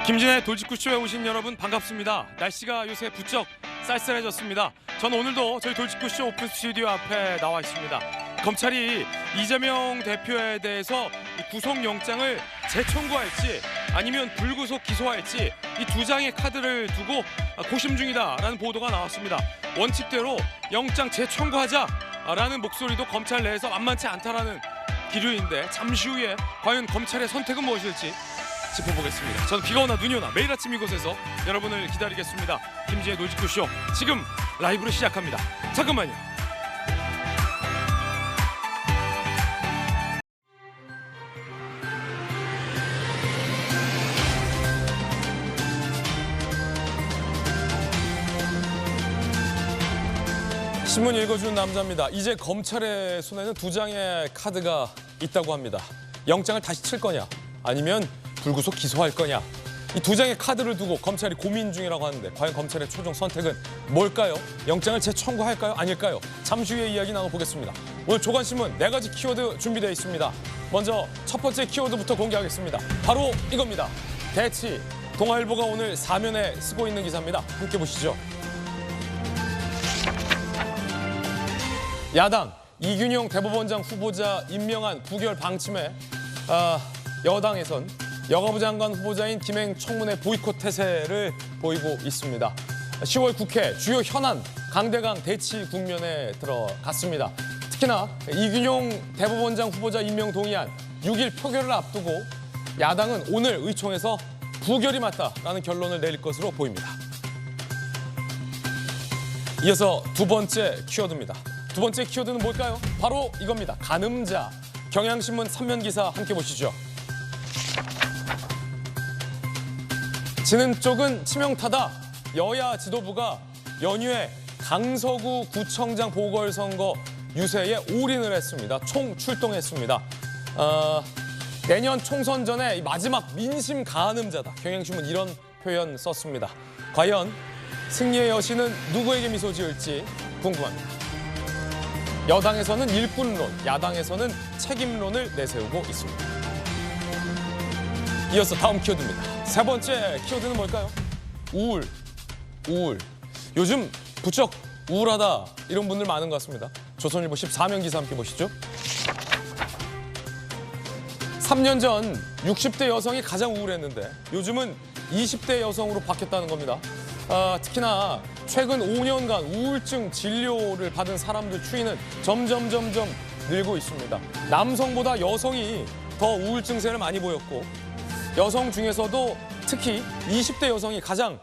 김진의 돌직구쇼에 오신 여러분 반갑습니다. 날씨가 요새 부쩍 쌀쌀해졌습니다. 전 오늘도 저희 돌직구쇼 오픈 스튜디오 앞에 나와 있습니다. 검찰이 이재명 대표에 대해서 구속영장을 재청구할지 아니면 불구속 기소할지 이 두 장의 카드를 두고 고심 중이다라는 보도가 나왔습니다. 원칙대로 영장 재청구하자라는 목소리도 검찰 내에서 만만치 않다라는 기류인데 잠시 후에 과연 검찰의 선택은 무엇일지 짚어보겠습니다. 저는 비가 오나 눈이 오나 매일 아침 이곳에서 여러분을 기다리겠습니다. 김진의 돌직구쇼 지금 라이브로 시작합니다. 잠깐만요. 신문 읽어주는 남자입니다. 이제 검찰의 손에는 두 장의 카드가 있다고 합니다. 영장을 다시 칠 거냐 아니면 불구속 기소할 거냐. 이 두 장의 카드를 두고 검찰이 고민 중이라고 하는데 과연 검찰의 최종 선택은 뭘까요? 영장을 재청구할까요? 아닐까요? 잠시 후에 이야기 나눠보겠습니다. 오늘 조간신문 4가지 키워드 준비되어 있습니다. 먼저 첫 번째 키워드부터 공개하겠습니다. 바로 이겁니다. 대치. 동아일보가 오늘 사면에 쓰고 있는 기사입니다. 함께 보시죠. 야당 이균용 대법원장 후보자 임명한 부결 방침에 여당에선 여가부 장관 후보자인 김행 청문회 보이콧 태세를 보이고 있습니다. 10월 국회 주요 현안 강대강 대치 국면에 들어갔습니다. 특히나 이균용 대법원장 후보자 임명 동의안 6일 표결을 앞두고 야당은 오늘 의총에서 부결이 맞다라는 결론을 내릴 것으로 보입니다. 이어서 두 번째 키워드입니다. 두 번째 키워드는 뭘까요? 바로 이겁니다. 가늠자. 경향신문 3면 기사 함께 보시죠. 지는 쪽은 치명타다. 여야 지도부가 연휴에 강서구 구청장 보궐선거 유세에 올인을 했습니다. 총출동했습니다. 내년 총선 전에 마지막 민심 가늠자다. 경향신문 이런 표현 썼습니다. 과연 승리의 여신은 누구에게 미소 지을지 궁금합니다. 여당에서는 일꾼론, 야당에서는 책임론을 내세우고 있습니다. 이어서 다음 키워드입니다. 세 번째 키워드는 뭘까요? 우울. 요즘 부쩍 우울하다 이런 분들 많은 것 같습니다. 조선일보 14면 기사 함께 보시죠. 3년 전 60대 여성이 가장 우울했는데 요즘은 20대 여성으로 바뀌었다는 겁니다. 특히나 최근 5년간 우울증 진료를 받은 사람들 추이는 점점 늘고 있습니다. 남성보다 여성이 더 우울 증세를 많이 보였고 여성 중에서도 특히 20대 여성이 가장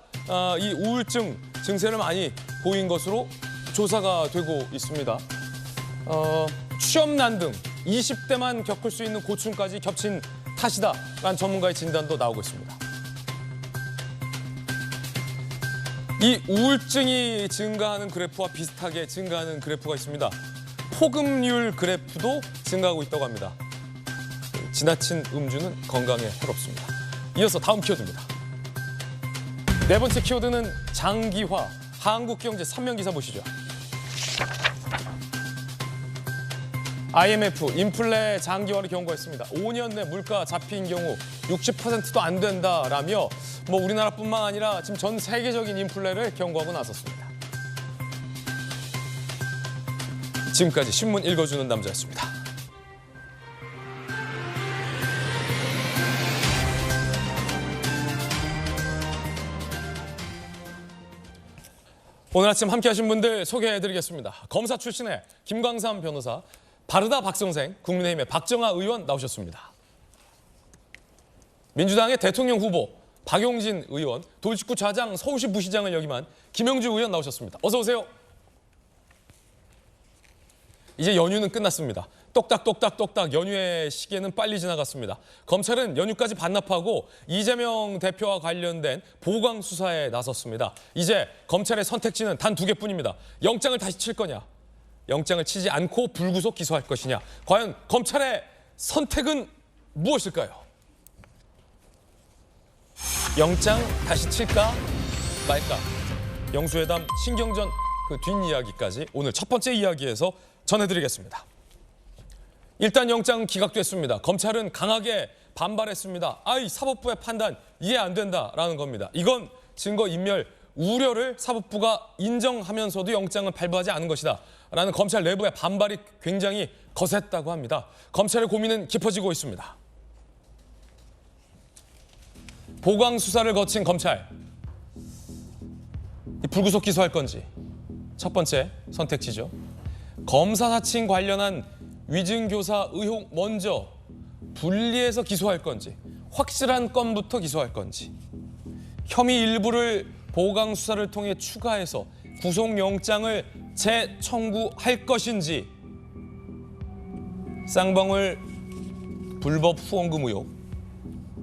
이 우울증 증세를 많이 보인 것으로 조사가 되고 있습니다. 취업난 등 20대만 겪을 수 있는 고충까지 겹친 탓이다라는 전문가의 진단도 나오고 있습니다. 이 우울증이 증가하는 그래프와 비슷하게 증가하는 그래프가 있습니다. 포금률 그래프도 증가하고 있다고 합니다. 지나친 음주는 건강에 해롭습니다. 이어서 다음 키워드입니다. 네 번째 키워드는 장기화. 한국경제 3면 기사 보시죠. IMF 인플레 장기화를 경고했습니다. 5년 내 물가 잡힌 경우 60%도 안 된다라며 우리나라뿐만 아니라 지금 전 세계적인 인플레를 경고하고 나섰습니다. 지금까지 신문 읽어주는 남자였습니다. 오늘 아침 함께하신 분들 소개해드리겠습니다. 검사 출신의 김광삼 변호사, 바르다 박성생, 국민의힘의 박정아 의원 나오셨습니다. 민주당의 대통령 후보 박용진 의원, 돌직구 좌장 서울시 부시장을 역임한 김영주 의원 나오셨습니다. 어서 오세요. 이제 연휴는 끝났습니다. 똑딱 연휴의 시계는 빨리 지나갔습니다. 검찰은 연휴까지 반납하고 이재명 대표와 관련된 보강 수사에 나섰습니다. 이제 검찰의 선택지는 단 2개뿐입니다. 영장을 다시 칠 거냐, 영장을 치지 않고 불구속 기소할 것이냐. 과연 검찰의 선택은 무엇일까요? 영장 다시 칠까 말까. 영수회담 신경전 그 뒷이야기까지 오늘 첫 번째 이야기에서 전해드리겠습니다. 일단 영장 기각됐습니다. 검찰은 강하게 반발했습니다. 이 사법부의 판단 이해 안 된다라는 겁니다. 이건 증거인멸 우려를 사법부가 인정하면서도 영장은 발부하지 않은 것이다 라는 검찰 내부의 반발이 굉장히 거셌다고 합니다. 검찰의 고민은 깊어지고 있습니다. 보강 수사를 거친 검찰. 불구속 기소할 건지 첫 번째 선택지죠. 검사 사칭 관련한 위증교사 의혹 먼저 분리해서 기소할 건지 확실한 건부터 기소할 건지 혐의 일부를 보강 수사를 통해 추가해서 구속영장을 재청구할 것인지 쌍방울 불법 후원금 의혹,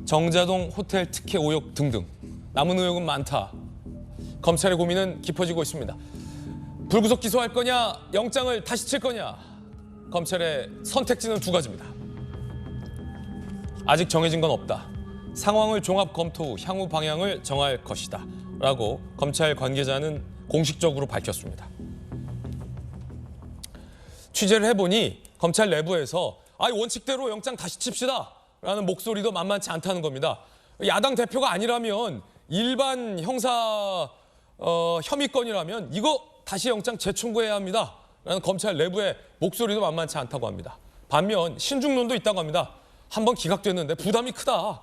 정자동 호텔 특혜 의혹 등등 남은 의혹은 많다. 검찰의 고민은 깊어지고 있습니다. 불구속 기소할 거냐, 영장을 다시 칠 거냐. 검찰의 선택지는 두 가지입니다. 아직 정해진 건 없다. 상황을 종합 검토 후 향후 방향을 정할 것이다. 라고 검찰 관계자는 공식적으로 밝혔습니다. 취재를 해보니 검찰 내부에서 원칙대로 영장 다시 칩시다. 라는 목소리도 만만치 않다는 겁니다. 야당 대표가 아니라면 일반 형사 혐의건이라면 이거 다시 영장 재청구해야 합니다. 라는 검찰 내부의 목소리도 만만치 않다고 합니다. 반면 신중론도 있다고 합니다. 한번 기각됐는데 부담이 크다.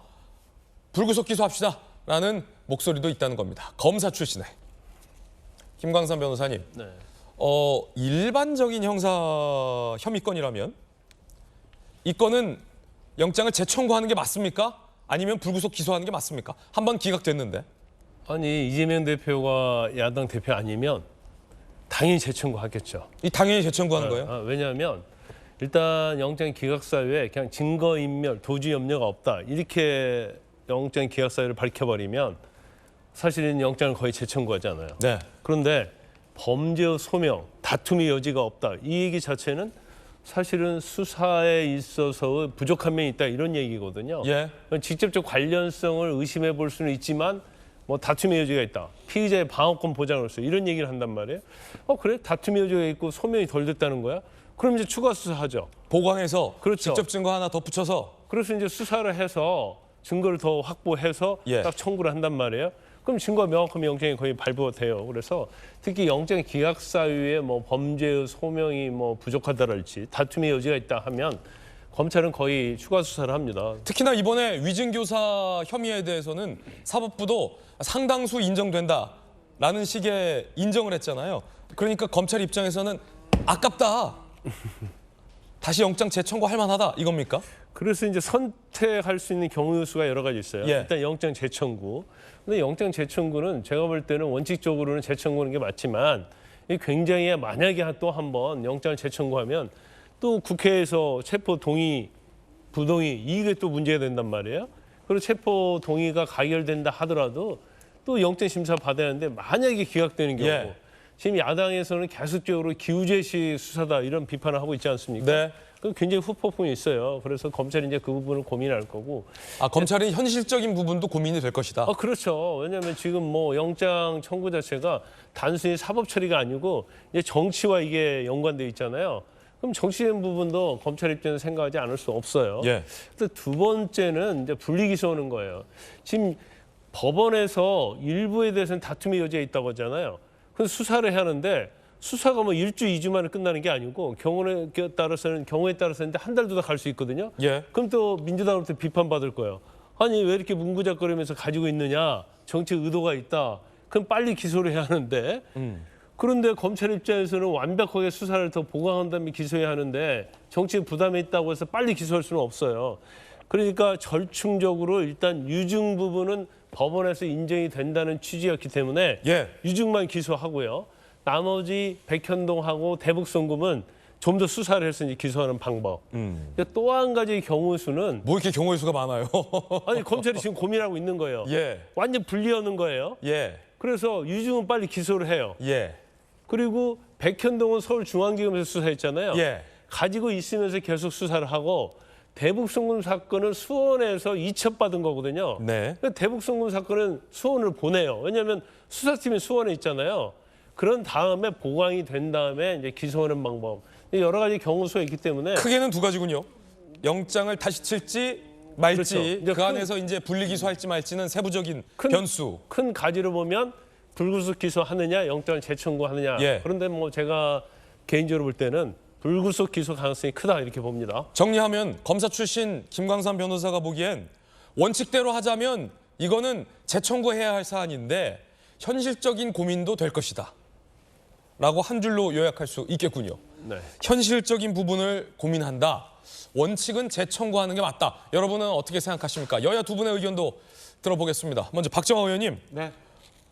불구속 기소합시다. 라는 목소리도 있다는 겁니다. 검사 출신의 김광삼 변호사님. 네. 일반적인 형사 혐의건이라면 이 건은 영장을 재청구하는 게 맞습니까? 아니면 불구속 기소하는 게 맞습니까? 한번 기각됐는데. 아니 이재명 대표가 야당 대표 아니면 당연히 재청구하겠죠. 당연히 재청구하는 거예요? 왜냐하면 일단 영장 기각 사유에 그냥 증거인멸, 도주 염려가 없다 이렇게 영장 기각 사유를 밝혀버리면 사실은 영장을 거의 재청구하잖아요. 네. 그런데 범죄의 소명, 다툼의 여지가 없다 이 얘기 자체는 사실은 수사에 있어서 부족한 면이 있다 이런 얘기거든요. 예. 직접적 관련성을 의심해 볼 수는 있지만 뭐 다툼의 여지가 있다. 피의자의 방어권 보장으로서 이런 얘기를 한단 말이에요. 그래? 다툼의 여지가 있고 소명이 덜 됐다는 거야? 그럼 이제 추가 수사하죠. 보강해서 그렇죠. 직접 증거 하나 덧붙여서. 그래서 이제 수사를 해서 증거를 더 확보해서 딱 청구를 한단 말이에요. 그럼 증거가 명확하면 영장이 거의 발부가 돼요. 그래서 특히 영장 기각 사유에 뭐 범죄의 소명이 뭐 부족하다랄지 다툼의 여지가 있다 하면 검찰은 거의 추가 수사를 합니다. 특히나 이번에 위증교사 혐의에 대해서는 사법부도 상당수 인정된다라는 식의 인정을 했잖아요. 그러니까 검찰 입장에서는 아깝다. 다시 영장 재청구할 만하다 이겁니까? 그래서 이제 선택할 수 있는 경우 수가 여러 가지 있어요. 일단 영장 재청구. 근데 영장 재청구는 제가 볼 때는 원칙적으로는 재청구하는 게 맞지만 굉장히 만약에 또 한 번 영장을 재청구하면 또 국회에서 체포 동의, 부동의 이게 또 문제가 된단 말이에요. 그리고 체포 동의가 가결된다 하더라도 또 영장 심사 받아야 하는데 만약에 기각되는 경우 지금 야당에서는 계속적으로 기우제식 수사다 이런 비판을 하고 있지 않습니까? 네. 굉장히 후폭풍이 있어요. 그래서 검찰이 이제 그 부분을 고민할 거고. 검찰이 현실적인 부분도 고민이 될 것이다. 그렇죠. 왜냐하면 지금 뭐 영장 청구 자체가 단순히 사법 처리가 아니고 이제 정치와 이게 연관돼 있잖아요. 그럼 정치적인 부분도 검찰 입장에서 생각하지 않을 수 없어요. 그래서 두 번째는 이제 분리기소하는 거예요. 지금 법원에서 일부에 대해서는 다툼의 여지가 있다고 하잖아요. 그래서 수사를 해야 하는데 수사가 뭐 1주, 2주 만에 끝나는 게 아니고 경우에 따라서는 한 달도 더 갈 수 있거든요. 그럼 또 민주당으로부터 비판받을 거예요. 아니 왜 이렇게 문구작거리면서 가지고 있느냐. 정치 의도가 있다. 그럼 빨리 기소를 해야 하는데 그런데 검찰 입장에서는 완벽하게 수사를 더 보강한 다음에 기소해야 하는데 정치에 부담이 있다고 해서 빨리 기소할 수는 없어요. 그러니까 절충적으로 일단 유증 부분은 법원에서 인정이 된다는 취지였기 때문에 유증만 기소하고요. 나머지 백현동하고 대북송금은 좀 더 수사를 해서 이제 기소하는 방법. 또 한 가지 경우 수는 뭐 이렇게 경우의 수가 많아요? 아니 검찰이 지금 고민하고 있는 거예요. 완전 분리하는 거예요. 그래서 유증은 빨리 기소를 해요. 그리고 백현동은 서울중앙지검에서 수사했잖아요. 가지고 있으면서 계속 수사를 하고 대북송금 사건은 수원에서 이첩받은 거거든요. 그러니까 대북송금 사건은 수원을 보내요. 왜냐하면 수사팀이 수원에 있잖아요. 그런 다음에 보강이 된 다음에 이제 기소하는 방법. 여러 가지 경우 수가 있기 때문에 크게는 두 가지군요. 영장을 다시 칠지 말지 그렇죠. 이제 그 안에서 이제 분리 기소할지 말지는 세부적인 큰- 변수. 큰 가지로 보면 불구속 기소하느냐, 영장 재청구하느냐. 예. 그런데 뭐 제가 개인적으로 볼 때는 불구속 기소 가능성이 크다 이렇게 봅니다. 정리하면 검사 출신 김광삼 변호사가 보기엔 원칙대로 하자면 이거는 재청구해야 할 사안인데 현실적인 고민도 될 것이다. 라고 한 줄로 요약할 수 있겠군요. 네. 현실적인 부분을 고민한다. 원칙은 재청구하는 게 맞다. 여러분은 어떻게 생각하십니까? 여야 두 분의 의견도 들어보겠습니다. 먼저 박정화 의원님. 네.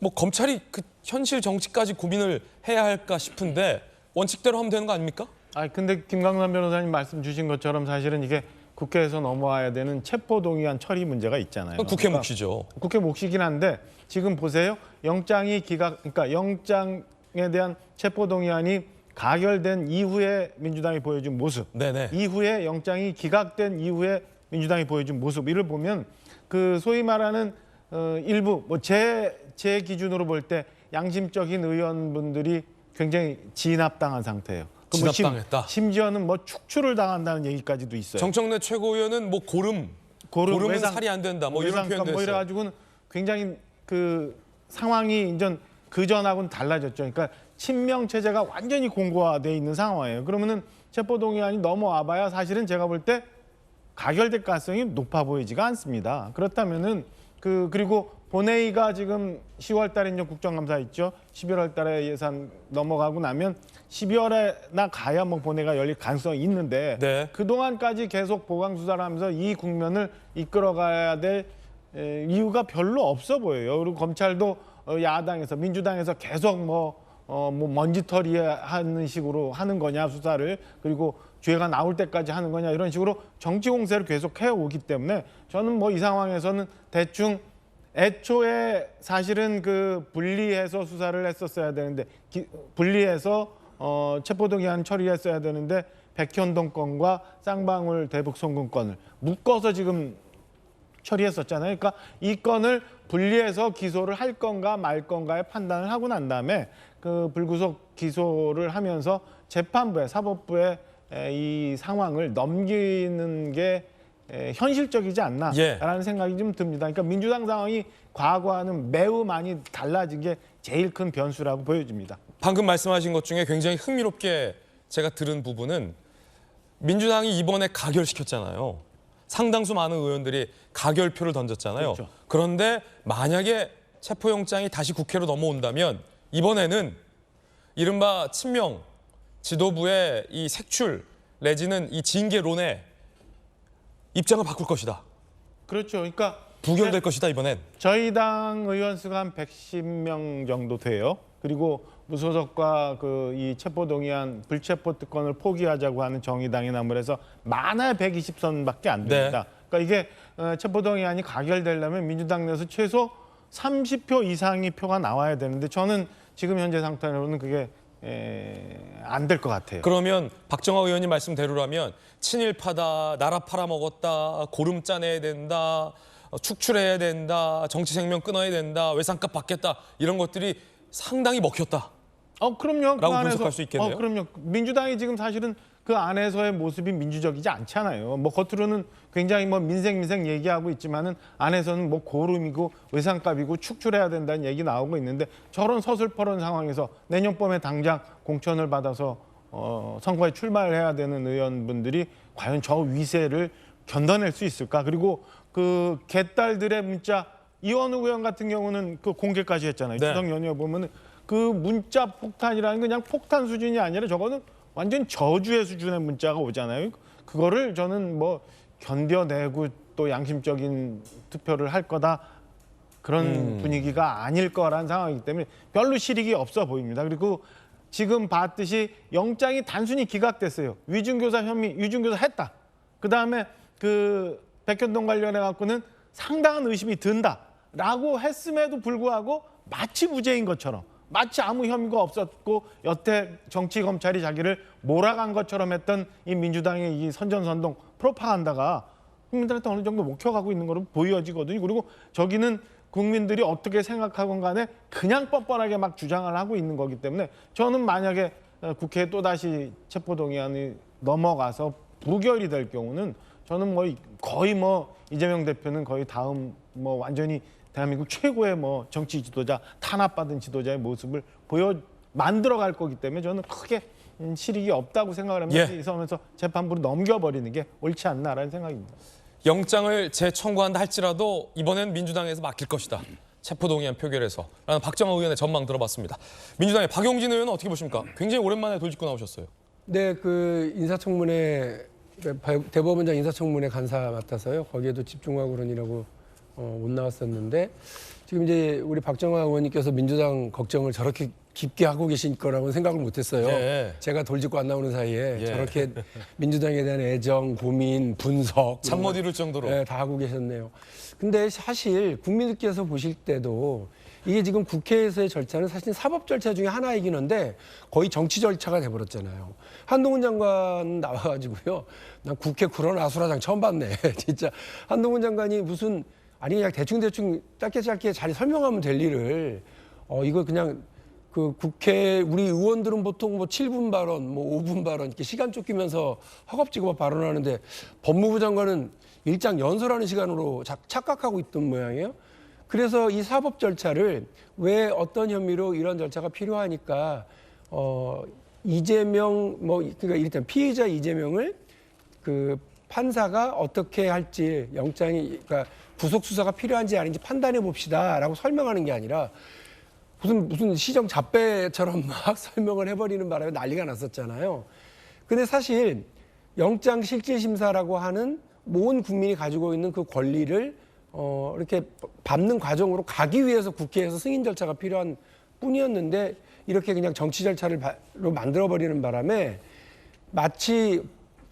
뭐 검찰이 그 현실 정치까지 고민을 해야 할까 싶은데 원칙대로 하면 되는 거 아닙니까? 근데 김광삼 변호사님 말씀 주신 것처럼 사실은 이게 국회에서 넘어와야 되는 체포동의안 처리 문제가 있잖아요. 그건 국회 몫이죠. 국회 몫이긴 한데 지금 보세요. 그러니까 영장에 대한 체포동의안이 가결된 이후에 민주당이 보여준 모습, 네네. 이후에 영장이 기각된 이후에 민주당이 보여준 모습 이를 보면 그 소위 말하는 일부 제 기준으로 볼 때 양심적인 의원분들이 굉장히 진압당한 상태예요. 진압당했다. 심지어는 뭐 축출을 당한다는 얘기까지도 있어요. 정청래 최고위원은 뭐 고름은 외상, 살이 안 된다. 뭐 이런 외상값 표현도 뭐 했어요. 이래가지고는 굉장히 그 상황이 이제 그 전하고는 달라졌죠. 그러니까 친명 체제가 완전히 공고화돼 있는 상황이에요. 그러면은 체포동의안이 넘어와봐야 사실은 제가 볼 때 가결될 가능성이 높아 보이지가 않습니다. 그렇다면은 그리고 본회의가 지금 10월달에 이제 국정감사 있죠. 11월달에 예산 넘어가고 나면 12월에나 가야 뭐 본회의가 열릴 가능성이 있는데 네. 그 동안까지 계속 보강 수사를 하면서 이 국면을 이끌어가야 될 이유가 별로 없어 보여요. 그리고 검찰도 야당에서 민주당에서 계속 뭐 먼지털이 하는 식으로 하는 거냐 수사를 그리고 죄가 나올 때까지 하는 거냐 이런 식으로 정치 공세를 계속 해오기 때문에 저는 뭐 이 상황에서는 대충 애초에 사실은 그 분리해서 수사를 했었어야 되는데 분리해서 체포동의안 처리했어야 되는데 백현동 건과 쌍방울 대북 송금 건을 묶어서 지금 처리했었잖아요. 그러니까 이 건을 분리해서 기소를 할 건가 말 건가의 판단을 하고 난 다음에 그 불구속 기소를 하면서 재판부에 사법부에 이 상황을 넘기는 게 현실적이지 않나라는 생각이 좀 듭니다. 그러니까 민주당 상황이 과거와는 매우 많이 달라진 게 제일 큰 변수라고 보여집니다. 방금 말씀하신 것 중에 굉장히 흥미롭게 제가 들은 부분은 민주당이 이번에 가결시켰잖아요. 상당수 많은 의원들이 가결표를 던졌잖아요. 그렇죠. 그런데 만약에 체포영장이 다시 국회로 넘어온다면 이번에는 이른바 친명 지도부의 이 색출 내지는 이 징계론에 입장을 바꿀 것이다. 그렇죠. 그러니까 부결될 것이다 이번엔. 저희 당 의원 수가 한 110명 정도 돼요. 그리고 무소속과 그 이 체포동의안 불체포 특권을 포기하자고 하는 정의당이나 그래서 많아야 120선밖에 안 됩니다. 그러니까 이게 체포동의안이 가결되려면 민주당 내에서 최소 30표 이상의 표가 나와야 되는데 저는 지금 현재 상태로는 그게 안 될 것 같아요. 그러면 박정화 의원님 말씀대로라면 친일파다, 나라 팔아먹었다, 고름 짜내야 된다, 축출해야 된다, 정치 생명 끊어야 된다, 외상값 받겠다 이런 것들이 상당히 먹혔다. 그럼요. 라고 분석할 수 있겠네요. 그럼요. 민주당이 지금 사실은 그 안에서의 모습이 민주적이지 않잖아요. 뭐 겉으로는 굉장히 뭐 민생 얘기하고 있지만은 안에서는 뭐 고름이고 외상값이고 축출해야 된다는 얘기 나오고 있는데 저런 서슬퍼런 상황에서 내년 봄에 당장 공천을 받아서 선거에 출마를 해야 되는 의원분들이 과연 저 위세를 견뎌낼 수 있을까? 그리고 그 개딸들의 문자 이원우 의원 같은 경우는 그 공개까지 했잖아요. 네. 추석 연휴에 보면은 그 문자 폭탄이라는 게 그냥 폭탄 수준이 아니라 저거는 완전 저주의 수준의 문자가 오잖아요. 그거를 저는 뭐 견뎌내고 또 양심적인 투표를 할 거다 그런 분위기가 아닐 거라는 상황이기 때문에 별로 실익이 없어 보입니다. 그리고 지금 봤듯이 영장이 단순히 기각됐어요. 위중교사 혐의, 위중교사 했다. 그다음에 그 백현동 관련해 갖고는 상당한 의심이 든다라고 했음에도 불구하고 마치 무죄인 것처럼 마치 아무 혐의가 없었고 여태 정치 검찰이 자기를 몰아간 것처럼 했던 이 민주당의 이 선전선동 프로파간다가 국민들한테 어느 정도 먹혀가고 있는 거로 보여지거든요. 그리고 저기는 국민들이 어떻게 생각하건 간에 그냥 뻔뻔하게 막 주장을 하고 있는 거기 때문에 저는 만약에 국회에 또다시 체포동의안이 넘어가서 부결이 될 경우는 저는 뭐 거의 뭐 이재명 대표는 거의 다음 뭐 완전히 대한민국 최고의 뭐 정치 지도자, 탄압받은 지도자의 모습을 만들어갈 거기 때문에 저는 크게 실익이 없다고 생각을 합니다. 예. 이 선에서 재판부로 넘겨버리는 게 옳지 않나라는 생각입니다. 영장을 재청구한다 할지라도 이번엔 민주당에서 맡길 것이다. 체포동의안 표결에서 라는 박정호 의원의 전망 들어봤습니다. 민주당의 박용진 의원은 어떻게 보십니까? 굉장히 오랜만에 돌직구 나오셨어요. 네, 그 인사청문회 대법원장 인사청문회 간사 맡아서요. 거기에도 집중하고 그러느라고 못 나왔었는데 지금 이제 우리 박정호 의원님께서 민주당 걱정을 저렇게 깊게 하고 계실 거라고는 생각을 못했어요. 예. 제가 돌직구 안 나오는 사이에 예. 저렇게 민주당에 대한 애정, 고민, 분석 잠 못 이룰 정도로. 네, 다 하고 계셨네요. 근데 사실 국민들께서 보실 때도 이게 지금 국회에서의 절차는 사실 사법 절차 중에 하나이긴 한데 거의 정치 절차가 돼버렸잖아요. 한동훈 장관 나와가지고요. 난 국회 그런 아수라장 처음 봤네. 진짜 한동훈 장관이 무슨 아니 그냥 대충 짧게 잘 설명하면 될 일을 이거 그냥 그 국회 우리 의원들은 보통 뭐 7분 발언, 뭐 5분 발언 이렇게 시간 쫓기면서 허겁지겁 발언하는데 법무부 장관은 일장 연설하는 시간으로 착각하고 있던 모양이에요. 그래서 이 사법 절차를 왜 어떤 혐의로 이런 절차가 필요하니까 이재명 그러니까 일단 피의자 이재명을 그 판사가 어떻게 할지 영장이 그러니까 구속 수사가 필요한지 아닌지 판단해 봅시다라고 설명하는 게 아니라 무슨 시정 잡배처럼 막 설명을 해버리는 바람에 난리가 났었잖아요. 근데 사실 영장 실질 심사라고 하는 모든 국민이 가지고 있는 그 권리를 이렇게 밟는 과정으로 가기 위해서 국회에서 승인 절차가 필요한 뿐이었는데 이렇게 그냥 정치 절차로 만들어버리는 바람에 마치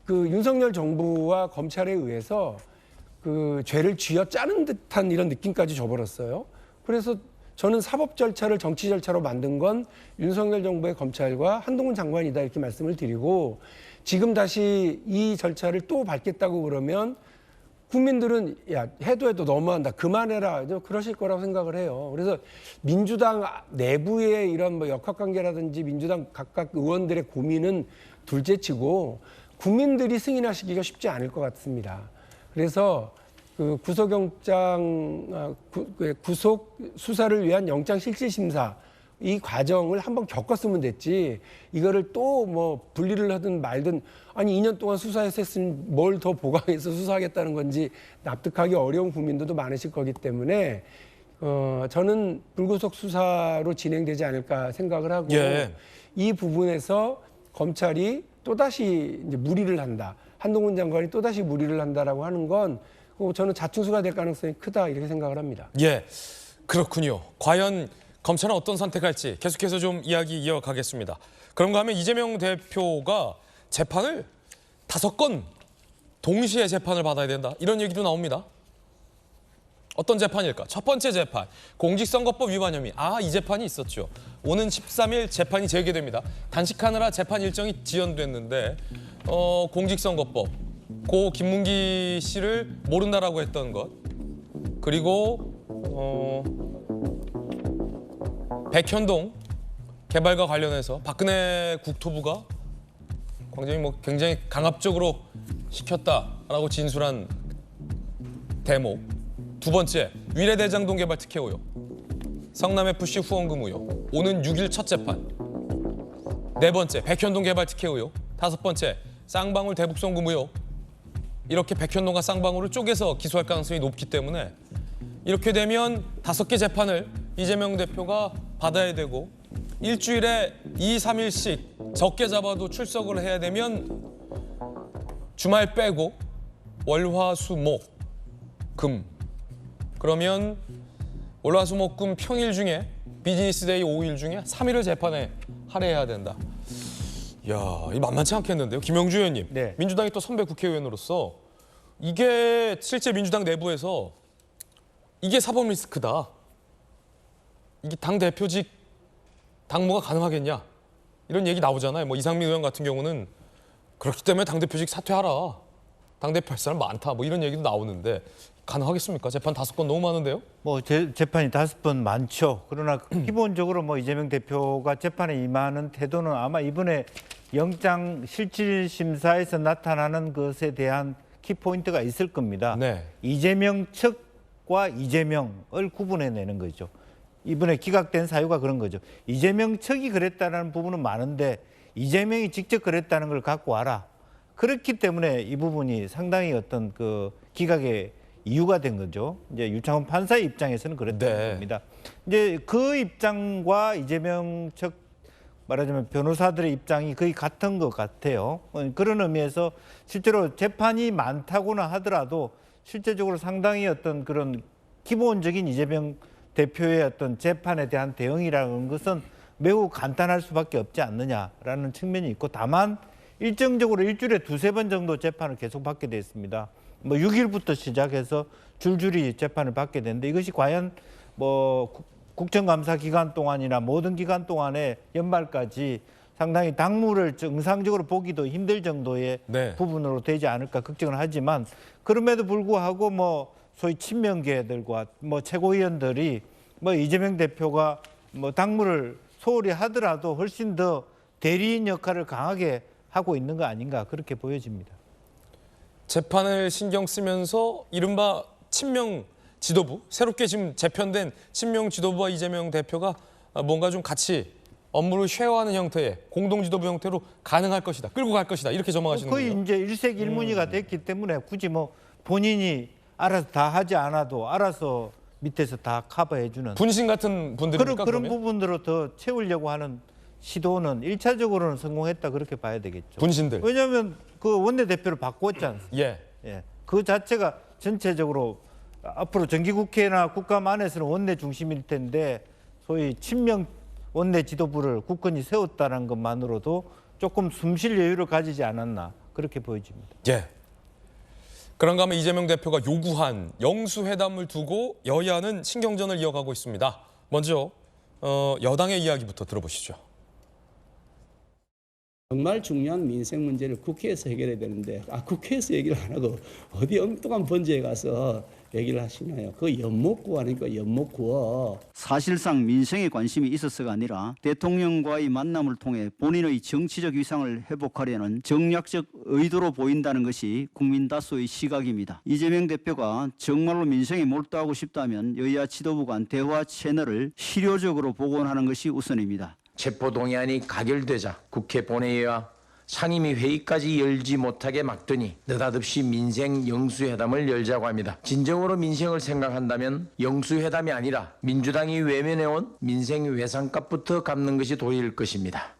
그 윤석열 정부와 검찰에 의해서 그 죄를 쥐어짜는 듯한 이런 느낌까지 줘버렸어요. 그래서 저는 사법 절차를 정치 절차로 만든 건 윤석열 정부의 검찰과 한동훈 장관이다 이렇게 말씀을 드리고 지금 다시 이 절차를 또 밟겠다고 그러면 국민들은 야 해도 너무한다 그만해라 그러실 거라고 생각을 해요. 그래서 민주당 내부의 이런 뭐 역학관계라든지 민주당 각각 의원들의 고민은 둘째치고 국민들이 승인하시기가 쉽지 않을 것 같습니다. 그래서 그 구속영장 구속 수사를 위한 영장 실질 심사 이 과정을 한번 겪었으면 됐지 이거를 또 뭐 분리를 하든 말든 아니 2년 동안 수사해서 했으면 뭘 더 보강해서 수사하겠다는 건지 납득하기 어려운 국민들도 많으실 거기 때문에 저는 불구속 수사로 진행되지 않을까 생각을 하고 예. 이 부분에서 검찰이 또다시 이제 무리를 한다. 한동훈 장관이 또다시 무리를 한다라고 하는 건 저는 자충수가 될 가능성이 크다 이렇게 생각을 합니다. 예, 그렇군요. 과연 검찰은 어떤 선택할지 계속해서 좀 이야기 이어가겠습니다. 그런가 하면 이재명 대표가 재판을 5건 동시에 재판을 받아야 된다. 이런 얘기도 나옵니다. 어떤 재판일까? 첫 번째 재판, 공직선거법 위반 혐의. 이 재판이 있었죠. 오는 13일 재판이 재개됩니다. 단식하느라 재판 일정이 지연됐는데 공직선거법, 고 김문기 씨를 모른다라고 했던 것, 그리고 백현동 개발과 관련해서 박근혜 국토부가 굉장히 강압적으로 시켰다라고 진술한 대목. 두 번째, 위례대장동 개발 특혜 의혹, 성남FC 후원금 의혹, 오는 6일 첫 재판. 네 번째, 백현동 개발 특혜 의혹. 다섯 번째, 쌍방울 대북송금 의혹. 이렇게 백현동과 쌍방울을 쪼개서 기소할 가능성이 높기 때문에 이렇게 되면 5개 재판을 이재명 대표가 받아야 되고 일주일에 2, 3일씩 적게 잡아도 출석을 해야 되면 주말 빼고 월, 화, 수, 목, 금. 그러면 월, 화, 수, 목, 금 평일 중에 비즈니스 데이 5일 중에 3일을 재판에 할애해야 된다. 이야, 이 만만치 않겠는데요. 김영주 의원님, 네. 민주당이 또 선배 국회의원으로서 이게 실제 민주당 내부에서 이게 사법 리스크다. 이게 당 대표직 당무가 가능하겠냐? 이런 얘기 나오잖아요. 뭐 이상민 의원 같은 경우는 그렇기 때문에 당 대표직 사퇴하라. 당 대표 할 사람 많다. 뭐 이런 얘기도 나오는데 가능하겠습니까? 재판 5건 너무 많은데요? 뭐 재판이 5번 많죠. 그러나 기본적으로 뭐 이재명 대표가 재판에 임하는 태도는 아마 이번에 영장 실질 심사에서 나타나는 것에 대한 키포인트가 있을 겁니다. 네. 이재명 측과 이재명을 구분해내는 거죠. 이번에 기각된 사유가 그런 거죠. 이재명 측이 그랬다는 부분은 많은데 이재명이 직접 그랬다는 걸 갖고 와라. 그렇기 때문에 이 부분이 상당히 어떤 그 기각의 이유가 된 거죠. 이제 유창훈 판사의 입장에서는 그랬다는 네. 겁니다. 이제 그 입장과 이재명 측 말하자면 변호사들의 입장이 거의 같은 것 같아요. 그런 의미에서 실제로 재판이 많다고는 하더라도 실제적으로 상당히 어떤 그런 기본적인 이재명 대표의 어떤 재판에 대한 대응이라는 것은 매우 간단할 수밖에 없지 않느냐라는 측면이 있고, 다만 일정적으로 일주일에 두세 번 정도 재판을 계속 받게 돼 있습니다. 뭐 6일부터 시작해서 줄줄이 재판을 받게 되는데 이것이 과연 뭐 국정감사 기간 동안이나 모든 기간 동안에 연말까지 상당히 당무를 정상적으로 보기도 힘들 정도의 네. 부분으로 되지 않을까 걱정을 하지만, 그럼에도 불구하고 뭐 소위 친명계들과 뭐 최고위원들이 뭐 이재명 대표가 뭐 당무를 소홀히 하더라도 훨씬 더 대리인 역할을 강하게 하고 있는 거 아닌가 그렇게 보여집니다. 재판을 신경 쓰면서 이른바 친명 지도부, 새롭게 지금 재편된 친명 지도부와 이재명 대표가 뭔가 좀 같이 업무를 쉐어하는 형태의 공동 지도부 형태로 가능할 것이다, 끌고 갈 것이다, 이렇게 전망하시는 거예요. 거의 이제 일색일문이가 됐기 때문에 굳이 뭐 본인이 알아서 다 하지 않아도 알아서 밑에서 다 커버해주는 분신 같은 분들입니까? 그런 그러면? 부분들로 더 채우려고 하는 시도는 1차적으로는 성공했다 그렇게 봐야 되겠죠. 분신들. 왜냐하면 그 원내대표를 바꿨지 않습니까? 예. 예. 그 자체가 전체적으로 앞으로 정기국회나 국감 안에서는 원내 중심일 텐데 소위 친명 원내 지도부를 국권이 세웠다는 것만으로도 조금 숨쉴 여유를 가지지 않았나 그렇게 보여집니다. 예. 그런가 하면 이재명 대표가 요구한 영수회담을 두고 여야는 신경전을 이어가고 있습니다. 먼저 여당의 이야기부터 들어보시죠. 정말 중요한 민생 문제를 국회에서 해결해야 되는데 국회에서 얘기를 안 하고 어디 엉뚱한 번제에 가서 얘기를 하시나요? 그 엿먹고 하니까 엿먹고. 사실상 민생에 관심이 있어서가 아니라 대통령과의 만남을 통해 본인의 정치적 위상을 회복하려는 정략적 의도로 보인다는 것이 국민 다수의 시각입니다. 이재명 대표가 정말로 민생에 몰두하고 싶다면 여야 지도부 간 대화 채널을 실효적으로 복원하는 것이 우선입니다. 체포동의안이 가결되자 국회 본회의와 상임위 회의까지 열지 못하게 막더니 느닷없이 민생 영수회담을 열자고 합니다. 진정으로 민생을 생각한다면 영수회담이 아니라 민주당이 외면해온 민생 외상값부터 갚는 것이 도리일 것입니다.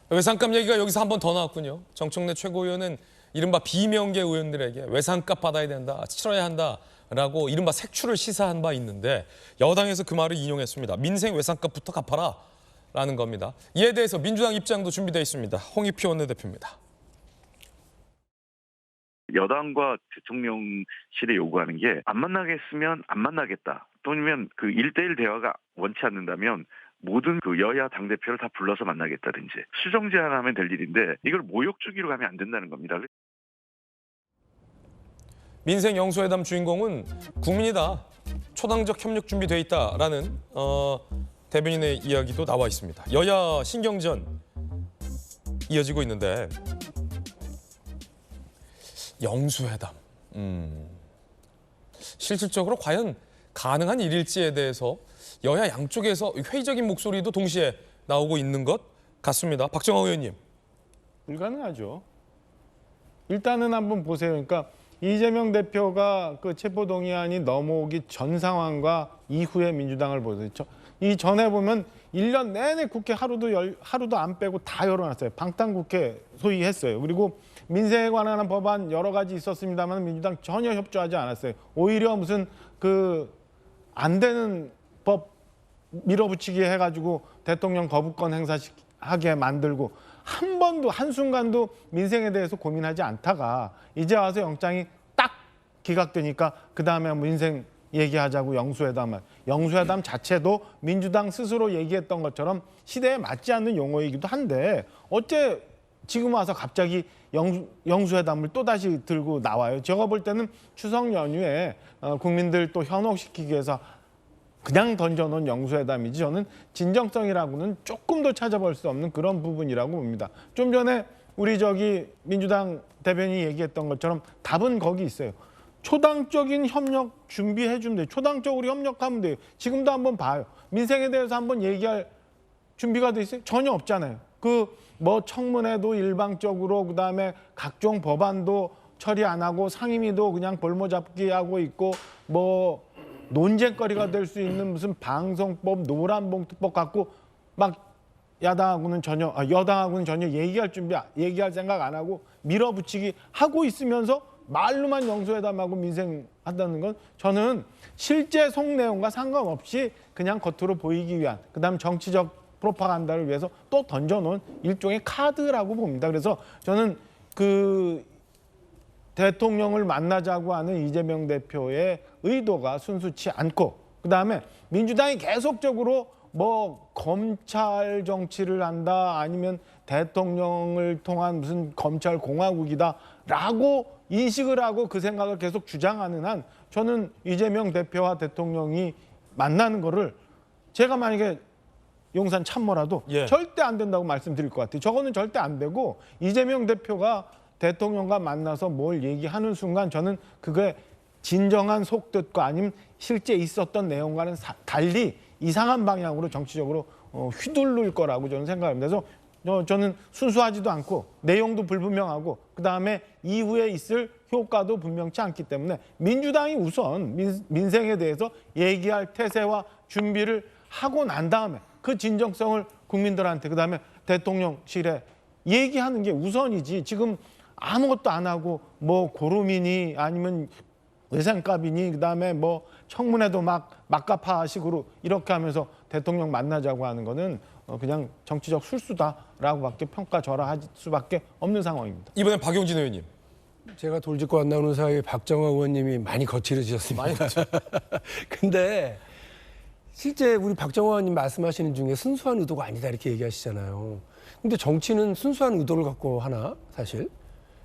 외상값 얘기가 여기서 한 번 더 나왔군요. 정청래 최고위원은 이른바 비명계 의원들에게 외상값 받아야 된다, 치러야 한다라고 이른바 색출을 시사한 바 있는데 여당에서 그 말을 인용했습니다. 민생 외상값부터 갚아라 라는 겁니다. 이에 대해서 민주당 입장도 준비되어 있습니다. 홍익표 원내대표입니다. 여당과 대통령실에 요구하는 게 안 만나겠으면 안 만나겠다, 또는 그 1대1 대화가 원치 않는다면 모든 그 여야 당대표를 다 불러서 만나겠다든지 수정 제안하면 될 일인데 이걸 모욕 주기로 가면 안 된다는 겁니다. 민생 영수회담 주인공은 국민이다. 초당적 협력 준비돼 있다라는 대변인의 이야기도 나와 있습니다. 여야 신경전 이어지고 있는데 영수회담. 실질적으로 과연 가능한 일일지에 대해서 여야 양쪽에서 회의적인 목소리도 동시에 나오고 있는 것 같습니다. 박정호 의원님. 불가능하죠. 일단은 한번 보세요. 그러니까 이재명 대표가 그 체포동의안이 넘어오기 전 상황과 이후의 민주당을 보세요. 이 전에 보면 1년 내내 국회 하루도 안 빼고 다 열어놨어요. 방탄국회 소위 했어요. 그리고 민생에 관한 법안 여러 가지 있었습니다만 민주당 전혀 협조하지 않았어요. 오히려 무슨 그 안 되는 법 밀어붙이기 해가지고 대통령 거부권 행사하게 만들고 한 번도 한순간도 민생에 대해서 고민하지 않다가 이제 와서 영장이 딱 기각되니까 그다음에 민생 얘기하자고 영수회담 자체도 민주당 스스로 얘기했던 것처럼 시대에 맞지 않는 용어이기도 한데 어째 지금 와서 갑자기 영수회담을 또다시 들고 나와요. 제가 볼 때는 추석 연휴에 국민들 또 현혹시키기 위해서 그냥 던져놓은 영수회담이지 저는 진정성이라고는 조금도 찾아볼 수 없는 그런 부분이라고 봅니다. 좀 전에 우리 저기 민주당 대변인이 얘기했던 것처럼 답은 거기 있어요. 초당적인 협력 준비해 주면 돼요. 초당적으로 협력하면 돼요. 지금도 한번 봐요. 민생에 대해서 한번 얘기할 준비가 돼 있어요? 전혀 없잖아요. 그 뭐 청문회도 일방적으로 그다음에 각종 법안도 처리 안 하고 상임위도 그냥 볼모잡기 하고 있고 뭐 논쟁거리가 될 수 있는 무슨 방송법, 노란봉투법 갖고 막 여당하고는 전혀 얘기할 생각 안 하고 밀어붙이기 하고 있으면서 말로만 영수회담하고 민생 한다는 건 저는 실제 속 내용과 상관없이 그냥 겉으로 보이기 위한 그다음 정치적 프로파간다를 위해서 또 던져놓은 일종의 카드라고 봅니다. 그래서 저는 그 대통령을 만나자고 하는 이재명 대표의 의도가 순수치 않고 그다음에 민주당이 계속적으로 뭐 검찰 정치를 한다 아니면 대통령을 통한 무슨 검찰 공화국이다라고 인식을 하고 그 생각을 계속 주장하는 한 저는 이재명 대표와 대통령이 만나는 거를 제가 만약에 용산 참모라도 절대 안 된다고 말씀드릴 것 같아요. 저거는 절대 안 되고 이재명 대표가 대통령과 만나서 뭘 얘기하는 순간 저는 그게 진정한 속뜻과 아니면 실제 있었던 내용과는 달리 이상한 방향으로 정치적으로 휘둘릴 거라고 저는 생각합니다. 그래서 저는 순수하지도 않고 내용도 불분명하고 그다음에 이후에 있을 효과도 분명치 않기 때문에 민주당이 우선 민생에 대해서 얘기할 태세와 준비를 하고 난 다음에 그 진정성을 국민들한테 그다음에 대통령실에 얘기하는 게 우선이지 지금 아무것도 안 하고 뭐 고루미니 아니면 외상값이니 그다음에 뭐 청문회도 막가파식으로 이렇게 하면서 대통령 만나자고 하는 거는 그냥 정치적 술수다라고밖에 평가절하할 수밖에 없는 상황입니다. 이번엔 박용진 의원님. 제가 돌직구 안 나오는 사이에 박정화 의원님이 많이 거칠어지셨습니다. 근데 실제 우리 박정화 의원님 말씀하시는 중에 순수한 의도가 아니다 이렇게 얘기하시잖아요. 근데 정치는 순수한 의도를 갖고 하나 사실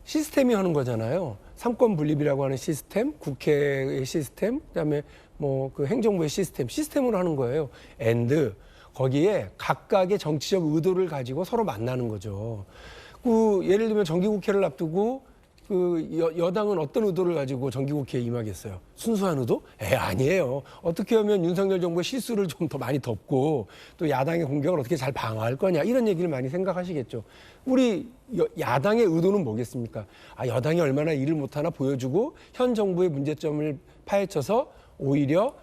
시스템이 하는 거잖아요. 삼권 분립이라고 하는 시스템, 국회의 시스템, 그다음에 뭐 그 행정부의 시스템으로 하는 거예요. 앤드 거기에 각각의 정치적 의도를 가지고 서로 만나는 거죠. 그 예를 들면 정기국회를 앞두고 그 여당은 어떤 의도를 가지고 정기국회에 임하겠어요? 순수한 의도? 아니에요. 어떻게 하면 윤석열 정부의 실수를 좀 더 많이 덮고 또 야당의 공격을 어떻게 잘 방어할 거냐 이런 얘기를 많이 생각하시겠죠. 우리 야당의 의도는 뭐겠습니까? 여당이 얼마나 일을 못하나 보여주고 현 정부의 문제점을 파헤쳐서 오히려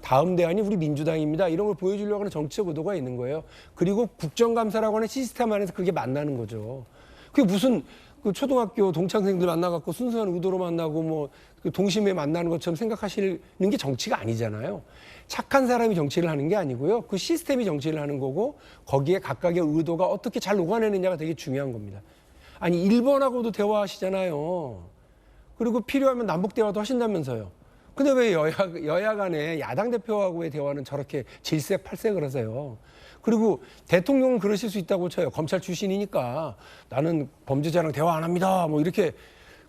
다음 대안이 우리 민주당입니다. 이런 걸 보여주려고 하는 정치적 의도가 있는 거예요. 그리고 국정감사라고 하는 시스템 안에서 그게 만나는 거죠. 그게 무슨 그 초등학교 동창생들 만나갖고 순수한 의도로 만나고 뭐 동심에 만나는 것처럼 생각하시는 게 정치가 아니잖아요. 착한 사람이 정치를 하는 게 아니고요. 그 시스템이 정치를 하는 거고 거기에 각각의 의도가 어떻게 잘 녹아내느냐가 되게 중요한 겁니다. 아니 일본하고도 대화하시잖아요. 그리고 필요하면 남북 대화도 하신다면서요. 근데 왜 여야 간에 야당 대표하고의 대화는 저렇게 질색팔색을 하세요? 그리고 대통령은 그러실 수 있다고 쳐요. 검찰 출신이니까 나는 범죄자랑 대화 안 합니다. 뭐 이렇게.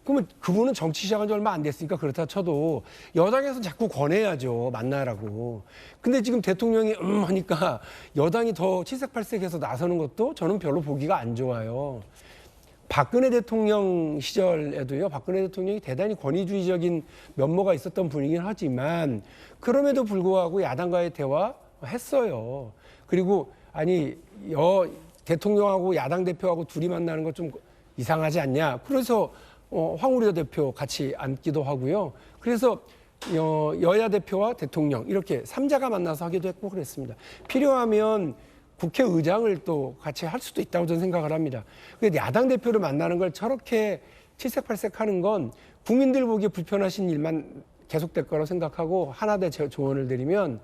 그러면 그분은 정치 시작한 지 얼마 안 됐으니까 그렇다 쳐도 여당에서는 자꾸 권해야죠. 만나라고. 근데 지금 대통령이 하니까 여당이 더 칠색팔색해서 나서는 것도 저는 별로 보기가 안 좋아요. 박근혜 대통령 시절에도요. 박근혜 대통령이 대단히 권위주의적인 면모가 있었던 분이긴 하지만 그럼에도 불구하고 야당과의 대화 했어요. 그리고 대통령하고 야당 대표하고 둘이 만나는 거 좀 이상하지 않냐. 그래서 황우려 대표 같이 앉기도 하고요. 그래서 여야 대표와 대통령 이렇게 3자가 만나서 하기도 했고 그랬습니다. 필요하면 국회의장을 또 같이 할 수도 있다고 저는 생각을 합니다. 근데 야당 대표를 만나는 걸 저렇게 칠색팔색하는 건 국민들 보기에 불편하신 일만 계속될 거라고 생각하고 하나 더 조언을 드리면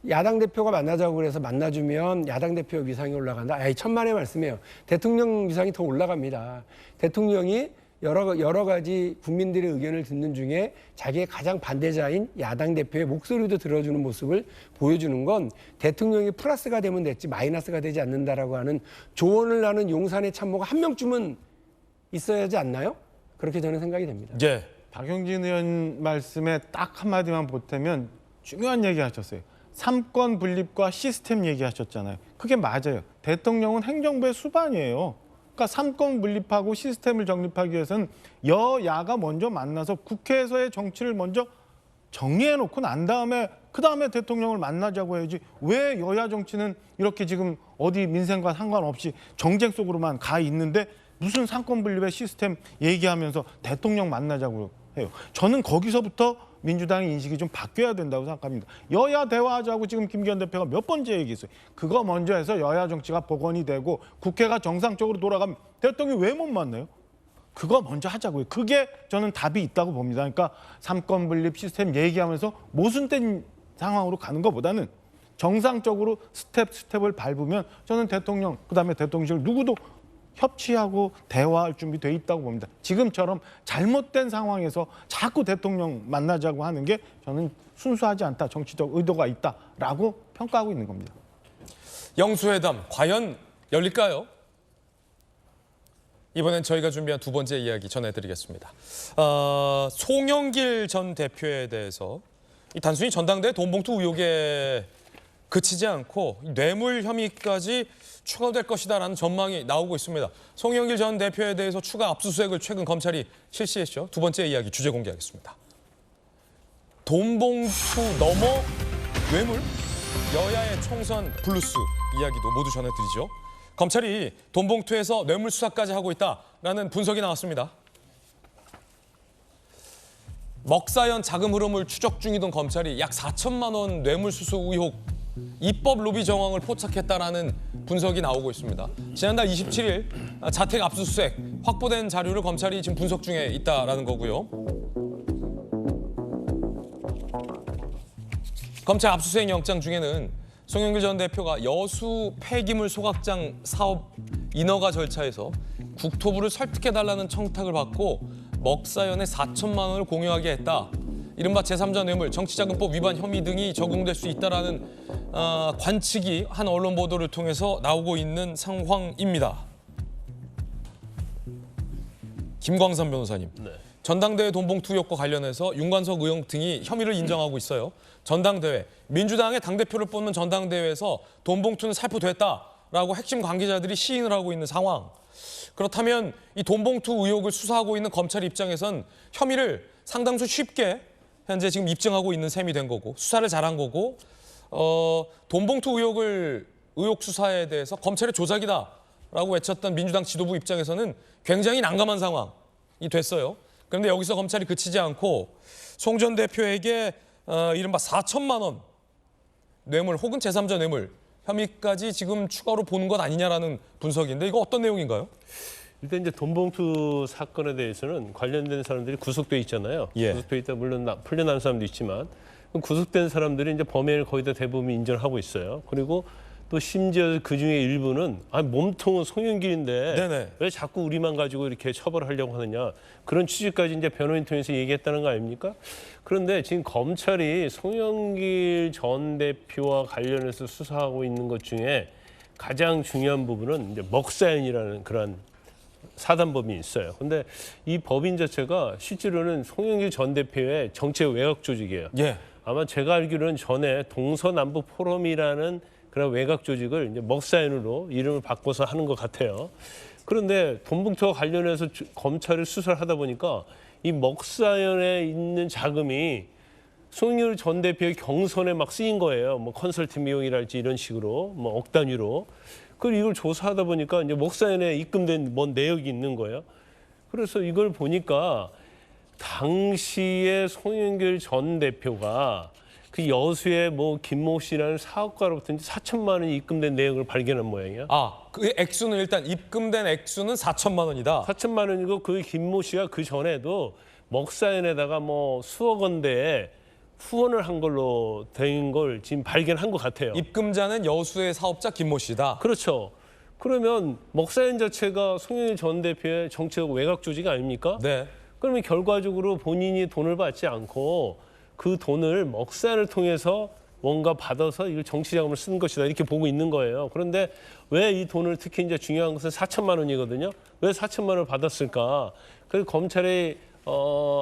야당 대표가 만나자고 그래서 만나주면 야당 대표 위상이 올라간다. 천만의 말씀이에요. 대통령 위상이 더 올라갑니다. 대통령이 여러 가지 국민들의 의견을 듣는 중에 자기의 가장 반대자인 야당 대표의 목소리도 들어주는 모습을 보여주는 건 대통령이 플러스가 되면 됐지 마이너스가 되지 않는다라고 하는 조언을 하는 용산의 참모가 한 명쯤은 있어야 하지 않나요? 그렇게 저는 생각이 됩니다. 예. 박용진 의원 말씀에 딱 한마디만 보태면 중요한 얘기 하셨어요. 삼권 분립과 시스템 얘기하셨잖아요. 그게 맞아요. 대통령은 행정부의 수반이에요. 그러니까 삼권 분립하고 시스템을 정립하기 위해서는 여야가 먼저 만나서 국회에서의 정치를 먼저 정리해놓고 난 다음에 그다음에 대통령을 만나자고 해야지 왜 여야 정치는 이렇게 지금 어디 민생과 상관없이 정쟁 속으로만 가 있는데 무슨 삼권 분립의 시스템 얘기하면서 대통령 만나자고 해요. 저는 거기서부터 민주당의 인식이 좀 바뀌어야 된다고 생각합니다. 여야 대화하자고 지금 김기현 대표가 몇 번째 얘기했어요. 그거 먼저 해서 여야 정치가 복원이 되고 국회가 정상적으로 돌아가면 대통령이 왜 못 만나요? 그거 먼저 하자고요. 그게 저는 답이 있다고 봅니다. 그러니까 삼권 분립 시스템 얘기하면서 모순된 상황으로 가는 것보다는 정상적으로 스텝을 밟으면 저는 대통령 그다음에 대통령실 누구도 협치하고 대화할 준비 돼 있다고 봅니다. 지금처럼 잘못된 상황에서 자꾸 대통령 만나자고 하는 게 저는 순수하지 않다, 정치적 의도가 있다라고 평가하고 있는 겁니다. 영수회담 과연 열릴까요? 이번엔 저희가 준비한 두 번째 이야기 전해드리겠습니다. 송영길 전 대표에 대해서 단순히 전당대회 돈봉투 의혹에 그치지 않고 뇌물 혐의까지 추가될 것이다라는 전망이 나오고 있습니다. 송영길 전 대표에 대해서 추가 압수수색을 최근 검찰이 실시했죠. 두 번째 이야기 주제 공개하겠습니다. 돈봉투 넘어 뇌물? 여야의 총선 블루스 이야기도 모두 전해드리죠. 검찰이 돈봉투에서 뇌물 수사까지 하고 있다라는 분석이 나왔습니다. 먹사연 자금 흐름을 추적 중이던 검찰이 약 4천만 원 뇌물 수수 의혹 입법 로비 정황을 포착했다라는 분석이 나오고 있습니다. 지난달 27일 자택 압수수색 확보된 자료를 검찰이 지금 분석 중에 있다라는 거고요. 검찰 압수수색 영장 중에는 송영길 전 대표가 여수 폐기물 소각장 사업 인허가 절차에서 국토부를 설득해달라는 청탁을 받고 먹사연에 4천만 원을 공유하게 했다. 이른바 제3자 뇌물, 정치자금법 위반 혐의 등이 적용될 수 있다라는 관측이 한 언론 보도를 통해서 나오고 있는 상황입니다. 김광삼 변호사님, 전당대회 돈봉투 의혹과 관련해서 윤관석 의원 등이 혐의를 인정하고 있어요. 전당대회, 민주당의 당대표를 뽑는 전당대회에서 돈봉투는 살포됐다라고 핵심 관계자들이 시인을 하고 있는 상황. 그렇다면 이 돈봉투 의혹을 수사하고 있는 검찰 입장에선 혐의를 상당수 쉽게 현재 지금 입증하고 있는 셈이 된 거고 수사를 잘한 거고 돈봉투 의혹 수사에 대해서 검찰의 조작이다라고 외쳤던 민주당 지도부 입장에서는 굉장히 난감한 상황이 됐어요. 그런데 여기서 검찰이 그치지 않고 송 전 대표에게 이른바 4천만 원 뇌물 혹은 제3자 뇌물 혐의까지 지금 추가로 보는 것 아니냐라는 분석인데 이거 어떤 내용인가요? 일단 이제 돈봉투 사건에 대해서는 관련된 사람들이 구속돼 있잖아요. 예. 구속돼 있다 물론 풀려난 사람도 있지만 구속된 사람들이 이제 범행을 거의 다 대부분 인정하고 있어요. 그리고 또 심지어 그 중에 일부는 몸통은 송영길인데 네네. 왜 자꾸 우리만 가지고 이렇게 처벌하려고 하느냐 그런 취지까지 이제 변호인 통해서 얘기했다는 거 아닙니까? 그런데 지금 검찰이 송영길 전 대표와 관련해서 수사하고 있는 것 중에 가장 중요한 부분은 이제 먹사연이라는 그런 사단법이 있어요. 근데 이 법인 자체가 실제로는 송영길 전 대표의 정책 외곽 조직이에요. 예. 아마 제가 알기로는 전에 동서남북 포럼이라는 그런 외곽 조직을 이제 먹사연으로 이름을 바꿔서 하는 것 같아요. 그런데 돈봉투와 관련해서 검찰이 수사를 하다 보니까 이 먹사연에 있는 자금이 송영길 전 대표의 경선에 막 쓰인 거예요. 뭐 컨설팅 비용이랄지 이런 식으로 뭐 억 단위로. 그리고 이걸 조사하다 보니까 이제 먹사연에 입금된 뭔 내역이 있는 거예요. 그래서 이걸 보니까 당시에 송영길 전 대표가 그 여수의 뭐 김모 씨라는 사업가로부터 4천만 원이 입금된 내역을 발견한 모양이야. 그 액수는 일단 입금된 액수는 4천만 원이다. 4천만 원이고 그 김모 씨가 그 전에도 먹사연에다가 뭐 수억 원대에 후원을 한 걸로 된 걸 지금 발견한 것 같아요. 입금자는 여수의 사업자 김모 씨다. 그렇죠. 그러면 먹사연 자체가 송영길 전 대표의 정치적 외곽 조직 아닙니까? 네. 그러면 결과적으로 본인이 돈을 받지 않고 그 돈을 먹사연을 통해서 뭔가 받아서 이걸 정치자금을 쓴 것이다 이렇게 보고 있는 거예요. 그런데 왜 이 돈을 특히 이제 중요한 것은 4천만 원이거든요. 왜 4천만 원을 받았을까? 그래서 검찰이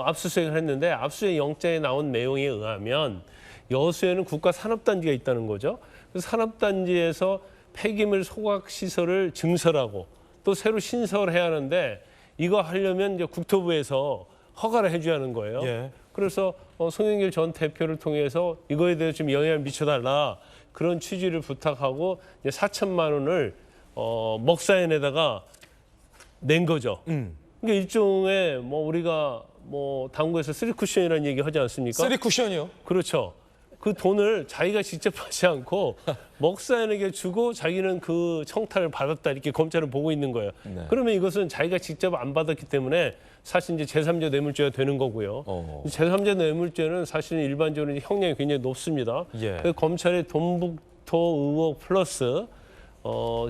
압수수색을 했는데 압수수색 영장에 나온 내용에 의하면 여수에는 국가 산업단지가 있다는 거죠. 그래서 산업단지에서 폐기물 소각 시설을 증설하고 또 새로 신설을 해야 하는데 이거 하려면 이제 국토부에서 허가를 해줘야 하는 거예요. 예. 그래서 송영길 전 대표를 통해서 이거에 대해서 좀 영향을 미쳐달라 그런 취지를 부탁하고 이제 4천만 원을 먹사연에다가 낸 거죠. 그러니까 일종의 뭐 우리가 뭐 당구에서 쓰리 쿠션이라는 얘기 하지 않습니까? 쓰리 쿠션이요? 그렇죠. 그 돈을 자기가 직접 하지 않고 먹사연에게 주고 자기는 그 청탁을 받았다 이렇게 검찰은 보고 있는 거예요. 네. 그러면 이것은 자기가 직접 안 받았기 때문에 사실 이제 제3자 뇌물죄가 되는 거고요. 제3자 뇌물죄는 사실은 일반적으로 형량이 굉장히 높습니다. 예. 그래서 검찰이 돈북토 의혹 플러스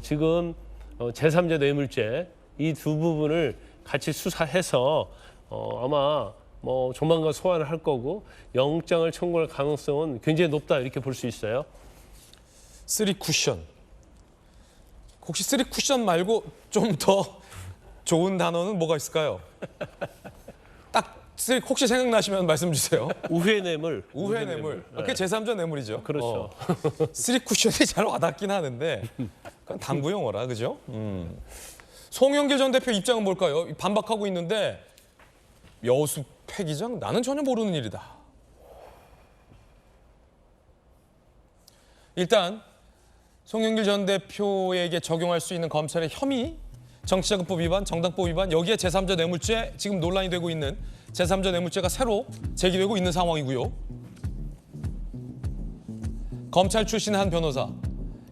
지금 제3자 뇌물죄 이 두 부분을 같이 수사해서 아마 뭐 조만간 소환을 할 거고 영장을 청구할 가능성은 굉장히 높다 이렇게 볼 수 있어요. 쓰리 쿠션. 혹시 쓰리 쿠션 말고 좀 더 좋은 단어는 뭐가 있을까요? 딱 쓰리 혹시 생각나시면 말씀 주세요. 우회 뇌물. 우회 뇌물. 그게 제3자 뇌물이죠. 그렇죠. 쓰리 쿠션이 잘 와닿긴 하는데 그건 당구 용어라 그죠? 송영길 전 대표 입장은 뭘까요? 반박하고 있는데 여수 폐기장 나는 전혀 모르는 일이다. 일단 송영길 전 대표에게 적용할 수 있는 검찰의 혐의, 정치자금법 위반, 정당법 위반, 여기에 제3자 뇌물죄 지금 논란이 되고 있는 제3자 뇌물죄가 새로 제기되고 있는 상황이고요. 검찰 출신 한 변호사,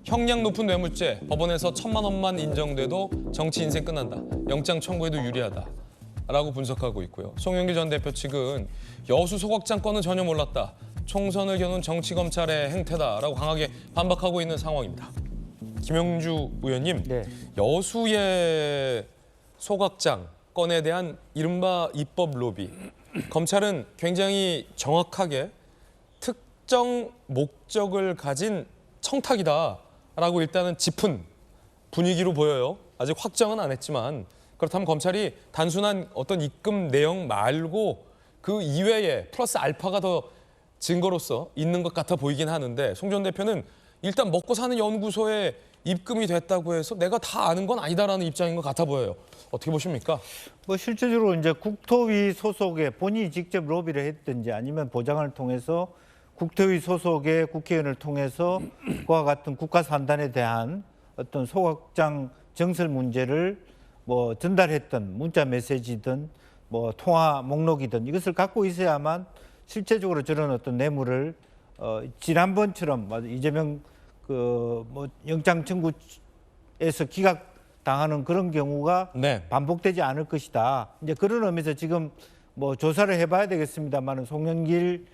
형량 높은 뇌물죄, 법원에서 1,000만 원만 인정돼도 정치 인생 끝난다. 영장 청구에도 유리하다. 라고 분석하고 있고요. 송영길 전 대표 측은 여수 소각장 건은 전혀 몰랐다. 총선을 겨눈 정치검찰의 행태다라고 강하게 반박하고 있는 상황입니다. 김영주 의원님, 네. 여수의 소각장 건에 대한 이른바 입법 로비. 검찰은 굉장히 정확하게 특정 목적을 가진 청탁이다라고 일단은 짚은 분위기로 보여요. 아직 확정은 안 했지만 그렇다면 검찰이 단순한 어떤 입금 내용 말고 그 이외에 플러스 알파가 더 증거로서 있는 것 같아 보이긴 하는데 송 전 대표는 일단 먹고 사는 연구소에 입금이 됐다고 해서 내가 다 아는 건 아니다라는 입장인 것 같아 보여요. 어떻게 보십니까? 뭐 실제적으로 이제 국토위 소속의 본인이 직접 로비를 했든지 아니면 보좌관을 통해서 국토위 소속의 국회의원을 통해서 그와 같은 국가 산단에 대한 어떤 소각장 정설 문제를 뭐 전달했던 문자 메시지든 뭐 통화 목록이든 이것을 갖고 있어야만 실제적으로 저런 어떤 뇌물을 지난번처럼 이재명 그 뭐 영장 청구에서 기각당하는 그런 경우가 네. 반복되지 않을 것이다. 이제 그런 의미에서 지금 뭐 조사를 해봐야 되겠습니다만은 송영길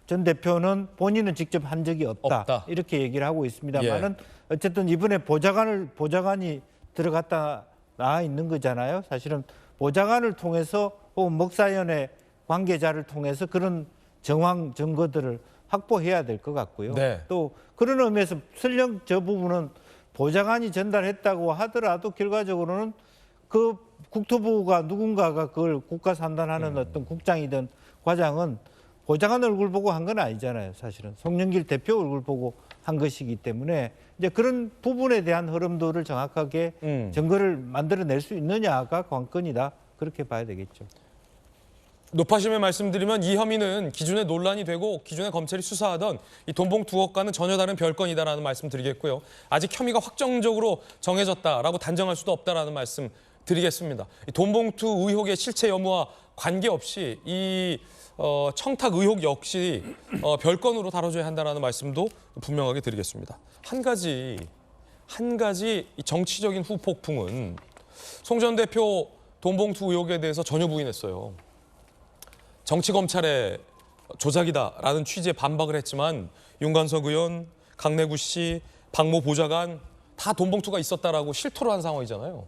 전 대표는 본인은 직접 한 적이 없다. 이렇게 얘기를 하고 있습니다만은 어쨌든 이번에 보좌관이 들어갔다 나와 있는 거잖아요. 사실은 보좌관을 통해서 혹은 먹사연의 관계자를 통해서 그런 정황 증거들을 확보해야 될 것 같고요. 네. 또 그런 의미에서 설령 저 부분은 보좌관이 전달했다고 하더라도 결과적으로는 그 국토부가 누군가가 그걸 국가 산단하는 어떤 국장이든 과장은 보좌관 얼굴 보고 한 건 아니잖아요. 사실은 송영길 대표 얼굴 보고 한 것이기 때문에 이제 그런 부분에 대한 흐름들을 정확하게 증거를 만들어낼 수 있느냐가 관건이다. 그렇게 봐야 되겠죠. 높아심에 말씀드리면 이 혐의는 기존에 논란이 되고 기존에 검찰이 수사하던 이 돈봉투 의혹과는 전혀 다른 별건이다라는 말씀 드리겠고요. 아직 혐의가 확정적으로 정해졌다라고 단정할 수도 없다라는 말씀 드리겠습니다. 이 돈봉투 의혹의 실체 여부와 관계없이 이 청탁 의혹 역시 별건으로 다뤄줘야 한다는 말씀도 분명하게 드리겠습니다. 한 가지 이 정치적인 후폭풍은 송 전 대표 돈봉투 의혹에 대해서 전혀 부인했어요. 정치검찰의 조작이다라는 취지에 반박을 했지만 윤관석 의원, 강내구 씨, 박모 보좌관 다 돈봉투가 있었다라고 실토를 한 상황이잖아요.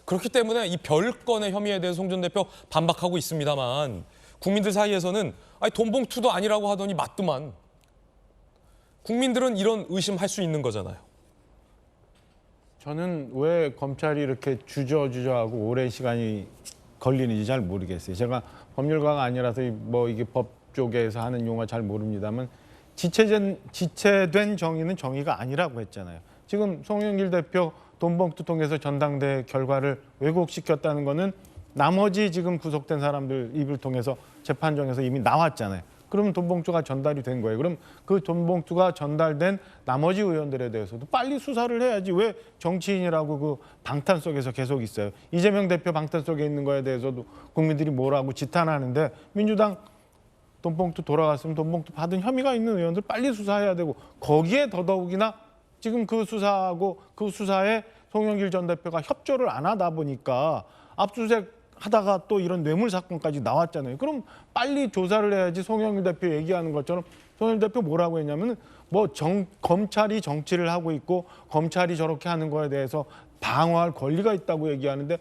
그렇기 때문에 이 별건의 혐의에 대해서 송 전 대표 반박하고 있습니다만 국민들 사이에서는 아니 돈봉투도 아니라고 하더니 맞더만. 국민들은 이런 의심할 수 있는 거잖아요. 저는 왜 검찰이 이렇게 주저하고 오랜 시간이 걸리는지 잘 모르겠어요. 제가 법률가가 아니라서 뭐 이게 법 쪽에서 하는 용어 잘 모릅니다만 지체된 정의는 정의가 아니라고 했잖아요. 지금 송영길 대표 돈봉투 통해서 전당대 결과를 왜곡시켰다는 거는 나머지 지금 구속된 사람들 입을 통해서 재판정에서 이미 나왔잖아요. 그러면 돈봉투가 전달이 된 거예요. 그럼 그 돈봉투가 전달된 나머지 의원들에 대해서도 빨리 수사를 해야지 왜 정치인이라고 그 방탄 속에서 계속 있어요. 이재명 대표 방탄 속에 있는 거에 대해서도 국민들이 뭐라고 지탄하는데 민주당 돈봉투 돌아갔으면 돈봉투 받은 혐의가 있는 의원들 빨리 수사해야 되고 거기에 더더욱이나 지금 그 수사하고 그 수사에 송영길 전 대표가 협조를 안 하다 보니까 압수수색 하다가 또 이런 뇌물 사건까지 나왔잖아요. 그럼 빨리 조사를 해야지. 송영길 대표 얘기하는 것처럼 송영길 대표 뭐라고 했냐면은 뭐 검찰이 정치를 하고 있고 검찰이 저렇게 하는 거에 대해서 방어할 권리가 있다고 얘기하는데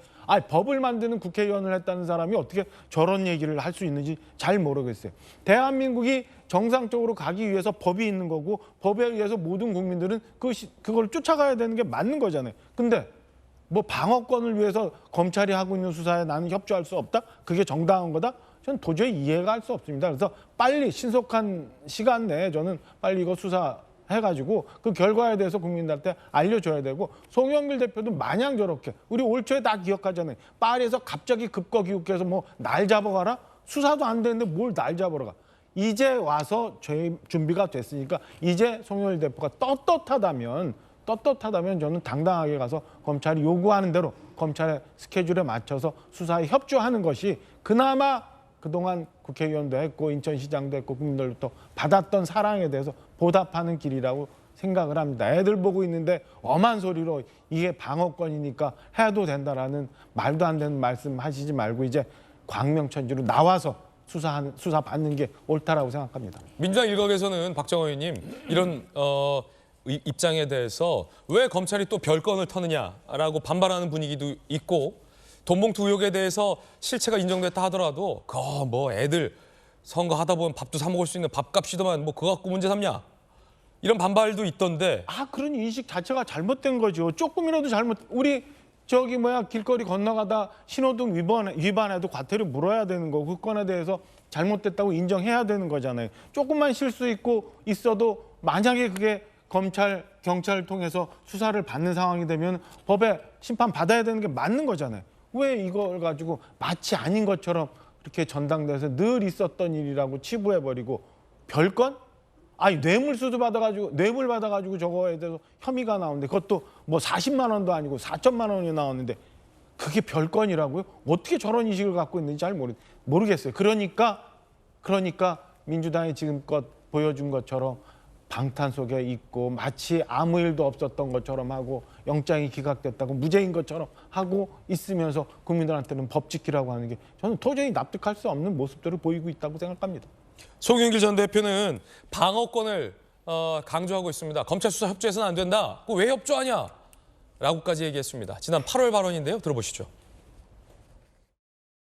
법을 만드는 국회의원을 했다는 사람이 어떻게 저런 얘기를 할 수 있는지 잘 모르겠어요. 대한민국이 정상적으로 가기 위해서 법이 있는 거고 법에 의해서 모든 국민들은 그걸 쫓아가야 되는 게 맞는 거잖아요. 근데 뭐 방어권을 위해서 검찰이 하고 있는 수사에 나는 협조할 수 없다? 그게 정당한 거다? 저는 도저히 이해가 할 수 없습니다. 그래서 빨리 신속한 시간 내에 저는 빨리 이거 수사해가지고 그 결과에 대해서 국민들한테 알려줘야 되고 송영길 대표도 마냥 저렇게 우리 올 초에 다 기억하잖아요. 파리에서 갑자기 급거기욱해서 뭐 날 잡아가라? 수사도 안 되는데 뭘 날 잡으러 가? 이제 와서 저희 준비가 됐으니까 이제 송영길 대표가 떳떳하다면 저는 당당하게 가서 검찰이 요구하는 대로 검찰의 스케줄에 맞춰서 수사에 협조하는 것이 그나마 그동안 국회의원도 했고 인천시장도 했고 국민들로부터 받았던 사랑에 대해서 보답하는 길이라고 생각을 합니다. 애들 보고 있는데 엄한 소리로 이게 방어권이니까 해도 된다라는 말도 안 되는 말씀 하시지 말고 이제 광명천지로 나와서 수사 받는 게 옳다라고 생각합니다. 민주당 일각에서는 박정호 의원님 이런 입장에 대해서 왜 검찰이 또 별건을 터느냐라고 반발하는 분위기도 있고 돈봉투 의혹에 대해서 실체가 인정됐다 하더라도 뭐 애들 선거하다 보면 밥도 사 먹을 수 있는 밥값이더만 뭐 그거 갖고 문제 삼냐 이런 반발도 있던데 그런 인식 자체가 잘못된 거죠. 조금이라도 우리 길거리 건너가다 신호등 위반해도 과태료 물어야 되는 거고 그 건에 대해서 잘못됐다고 인정해야 되는 거잖아요. 조금만 실수 있어도 만약에 그게 경찰을 통해서 수사를 받는 상황이 되면 법에 심판 받아야 되는 게 맞는 거잖아요. 왜 이걸 가지고 마치 아닌 것처럼 이렇게 전당대회에서 늘 있었던 일이라고 치부해버리고 별건? 뇌물 받아가지고 저거에 대해서 혐의가 나오는데 그것도 뭐 40만 원도 아니고 4천만 원이 나왔는데 그게 별건이라고요? 어떻게 저런 인식을 갖고 있는지 잘 모르겠어요. 그러니까 민주당이 지금껏 보여준 것처럼 방탄 속에 있고 마치 아무 일도 없었던 것처럼 하고 영장이 기각됐다고 무죄인 것처럼 하고 있으면서 국민들한테는 법 지키라고 하는 게 저는 도저히 납득할 수 없는 모습들을 보이고 있다고 생각합니다. 송영길 전 대표는 방어권을 강조하고 있습니다. 검찰 수사 협조해서는 안 된다. 그거 왜 협조하냐? 라고까지 얘기했습니다. 지난 8월 발언인데요. 들어보시죠.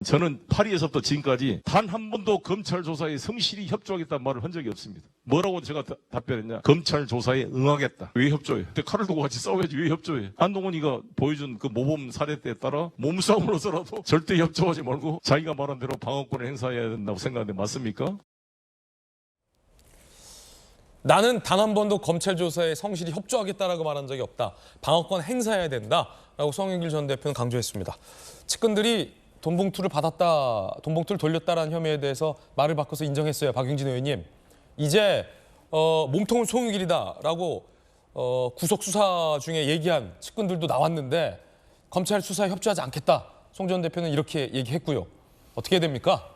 저는 파리에서부터 지금까지 단 한 번도 검찰 조사에 성실히 협조하겠다는 말을 한 적이 없습니다. 뭐라고 제가 답변했냐? 검찰 조사에 응하겠다. 왜 협조해? 근데 칼을 두고 같이 싸워야지 왜 협조해? 한동훈이가 보여준 그 모범 사례 때에 따라 몸싸움으로서라도 절대 협조하지 말고 자기가 말한 대로 방어권을 행사해야 된다고 생각하는데 맞습니까? 나는 단 한 번도 검찰 조사에 성실히 협조하겠다라고 말한 적이 없다. 방어권 행사해야 된다라고 송영길 전 대표는 강조했습니다. 측근들이 돈봉투를 돌렸다라는 혐의에 대해서 말을 바꿔서 인정했어요. 박용진 의원님. 이제 몸통은 송영길이다라고 구속 수사 중에 얘기한 측근들도 나왔는데 검찰 수사에 협조하지 않겠다. 송 전 대표는 이렇게 얘기했고요. 어떻게 됩니까?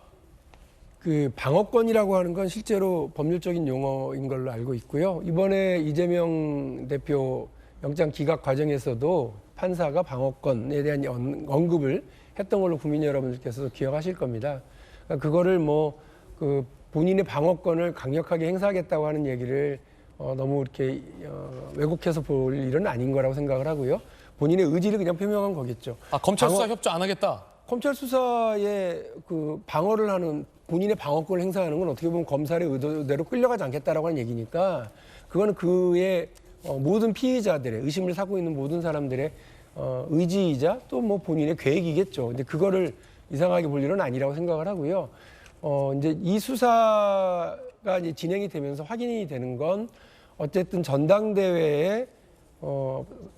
그 방어권이라고 하는 건 실제로 법률적인 용어인 걸로 알고 있고요. 이번에 이재명 대표 영장 기각 과정에서도 판사가 방어권에 대한 언급을 했던 걸로 국민 여러분들께서도 기억하실 겁니다. 그거를 그 본인의 방어권을 강력하게 행사하겠다고 하는 얘기를 너무 이렇게 왜곡해서 볼 일은 아닌 거라고 생각을 하고요. 본인의 의지를 그냥 표명한 거겠죠. 검찰 수사 협조 안 하겠다. 검찰 수사에 그 방어를 하는 본인의 방어권을 행사하는 건 어떻게 보면 검찰의 의도대로 끌려가지 않겠다라고 하는 얘기니까 그거는 그의 모든 피의자들의 의심을 사고 있는 모든 사람들의 의지이자 또 뭐 본인의 계획이겠죠. 근데 그거를 이상하게 볼 일은 아니라고 생각을 하고요. 이제 이 수사가 이제 진행이 되면서 확인이 되는 건 어쨌든 전당대회에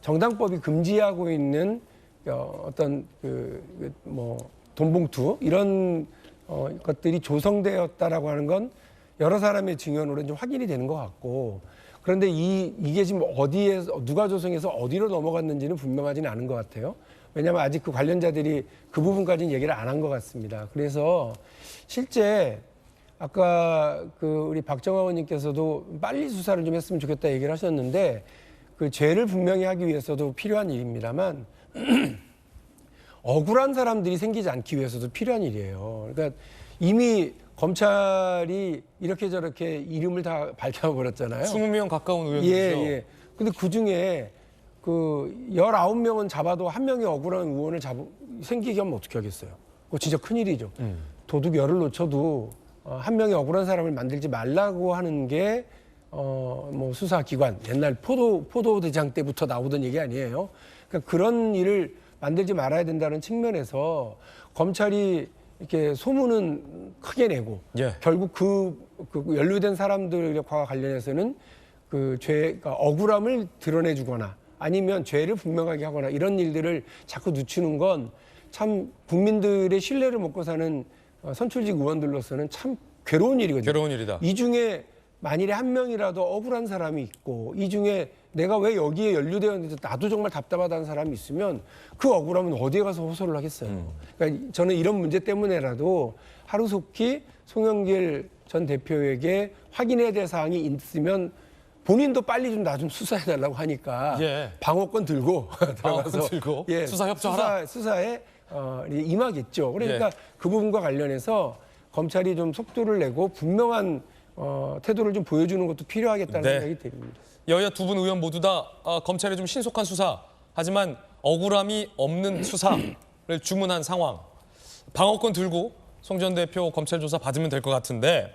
정당법이 금지하고 있는 어떤 뭐 돈봉투 이런 것들이 조성되었다라고 하는 건 여러 사람의 증언으로 좀 확인이 되는 것 같고, 그런데 이게 지금 어디에서 누가 조성해서 어디로 넘어갔는지는 분명하지는 않은 것 같아요. 왜냐하면 아직 그 관련자들이 그 부분까지는 얘기를 안 한 것 같습니다. 그래서 실제 아까 우리 박정화 의원님께서도 빨리 수사를 좀 했으면 좋겠다 얘기를 하셨는데, 그 죄를 분명히 하기 위해서도 필요한 일입니다만 억울한 사람들이 생기지 않기 위해서도 필요한 일이에요. 그러니까 이미 검찰이 이렇게 저렇게 이름을 다 밝혀버렸잖아요. 20명 가까운 의원이죠. 예. 근데 그 중에 19명은 잡아도 한 명의 억울한 의원을 생기게 하면 어떻게 하겠어요? 그거 진짜 큰일이죠. 도둑 열을 놓쳐도 한 명의 억울한 사람을 만들지 말라고 하는 게 뭐 수사기관, 옛날 포도대장 때부터 나오던 얘기 아니에요. 그러니까 그런 일을 만들지 말아야 된다는 측면에서 검찰이 이렇게 소문은 크게 내고 결국 그 연루된 사람들과 관련해서는 그러니까 억울함을 드러내주거나 아니면 죄를 분명하게 하거나 이런 일들을 자꾸 늦추는 건 참 국민들의 신뢰를 먹고 사는 선출직 의원들로서는 참 괴로운 일이거든요. 괴로운 일이다. 이 중에 만일에 한 명이라도 억울한 사람이 있고 이 중에 내가 왜 여기에 연루되어 있는지 나도 정말 답답하다는 사람이 있으면 그 억울함은 어디에 가서 호소를 하겠어요. 그러니까 저는 이런 문제 때문에라도 하루속히 송영길 전 대표에게 확인해야 될 사항이 있으면 본인도 빨리 좀 나 좀 수사해달라고 하니까 방어권 들고 들어가서 수사 협조하라. 수사에 임하겠죠. 그러니까 그 부분과 관련해서 검찰이 좀 속도를 내고 분명한 태도를 좀 보여주는 것도 필요하겠다는 생각이 듭니다. 여야 두 분 의원 모두 다 검찰의 좀 신속한 수사, 하지만 억울함이 없는 수사를 주문한 상황. 방어권 들고 송 전 대표 검찰 조사 받으면 될 것 같은데,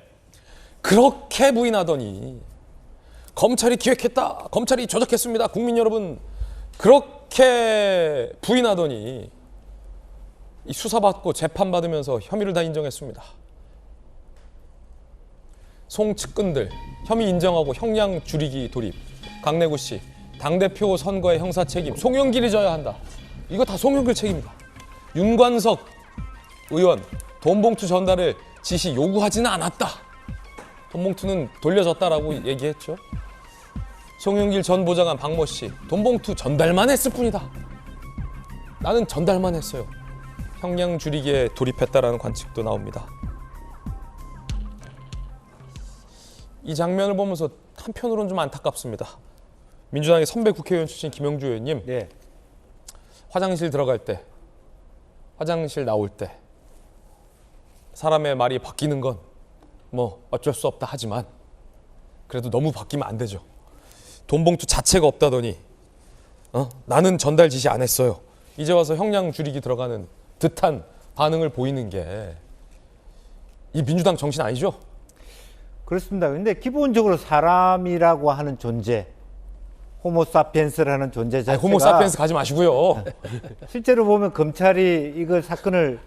그렇게 부인하더니 검찰이 기획했다, 검찰이 조작했습니다, 국민 여러분, 그렇게 부인하더니 이 수사받고 재판받으면서 혐의를 다 인정했습니다. 송 측근들 혐의 인정하고 형량 줄이기 돌입. 강내구 씨, 당대표 선거의 형사 책임 송영길이 져야 한다. 이거 다 송영길 책임이다. 윤관석 의원, 돈봉투 전달을 지시 요구하지는 않았다. 돈봉투는 돌려줬다라고 얘기했죠. 송영길 전 보좌관 박모 씨, 돈봉투 전달만 했을 뿐이다. 나는 전달만 했어요. 형량 줄이기에 돌입했다라는 관측도 나옵니다. 이 장면을 보면서 한편으로는 좀 안타깝습니다. 민주당의 선배 국회의원 출신 김영주 의원님, 화장실 들어갈 때, 화장실 나올 때 사람의 말이 바뀌는 건 뭐 어쩔 수 없다 하지만 그래도 너무 바뀌면 안 되죠. 돈봉투 자체가 없다더니 나는 전달 지시 안 했어요. 이제 와서 형량 줄이기 들어가는 듯한 반응을 보이는 게 이 민주당 정신 아니죠? 그렇습니다. 근데 기본적으로 사람이라고 하는 존재, 호모사피엔스라는 존재 자체가 호모사피엔스 가지 마시고요. 실제로 보면 검찰이 이거 사건을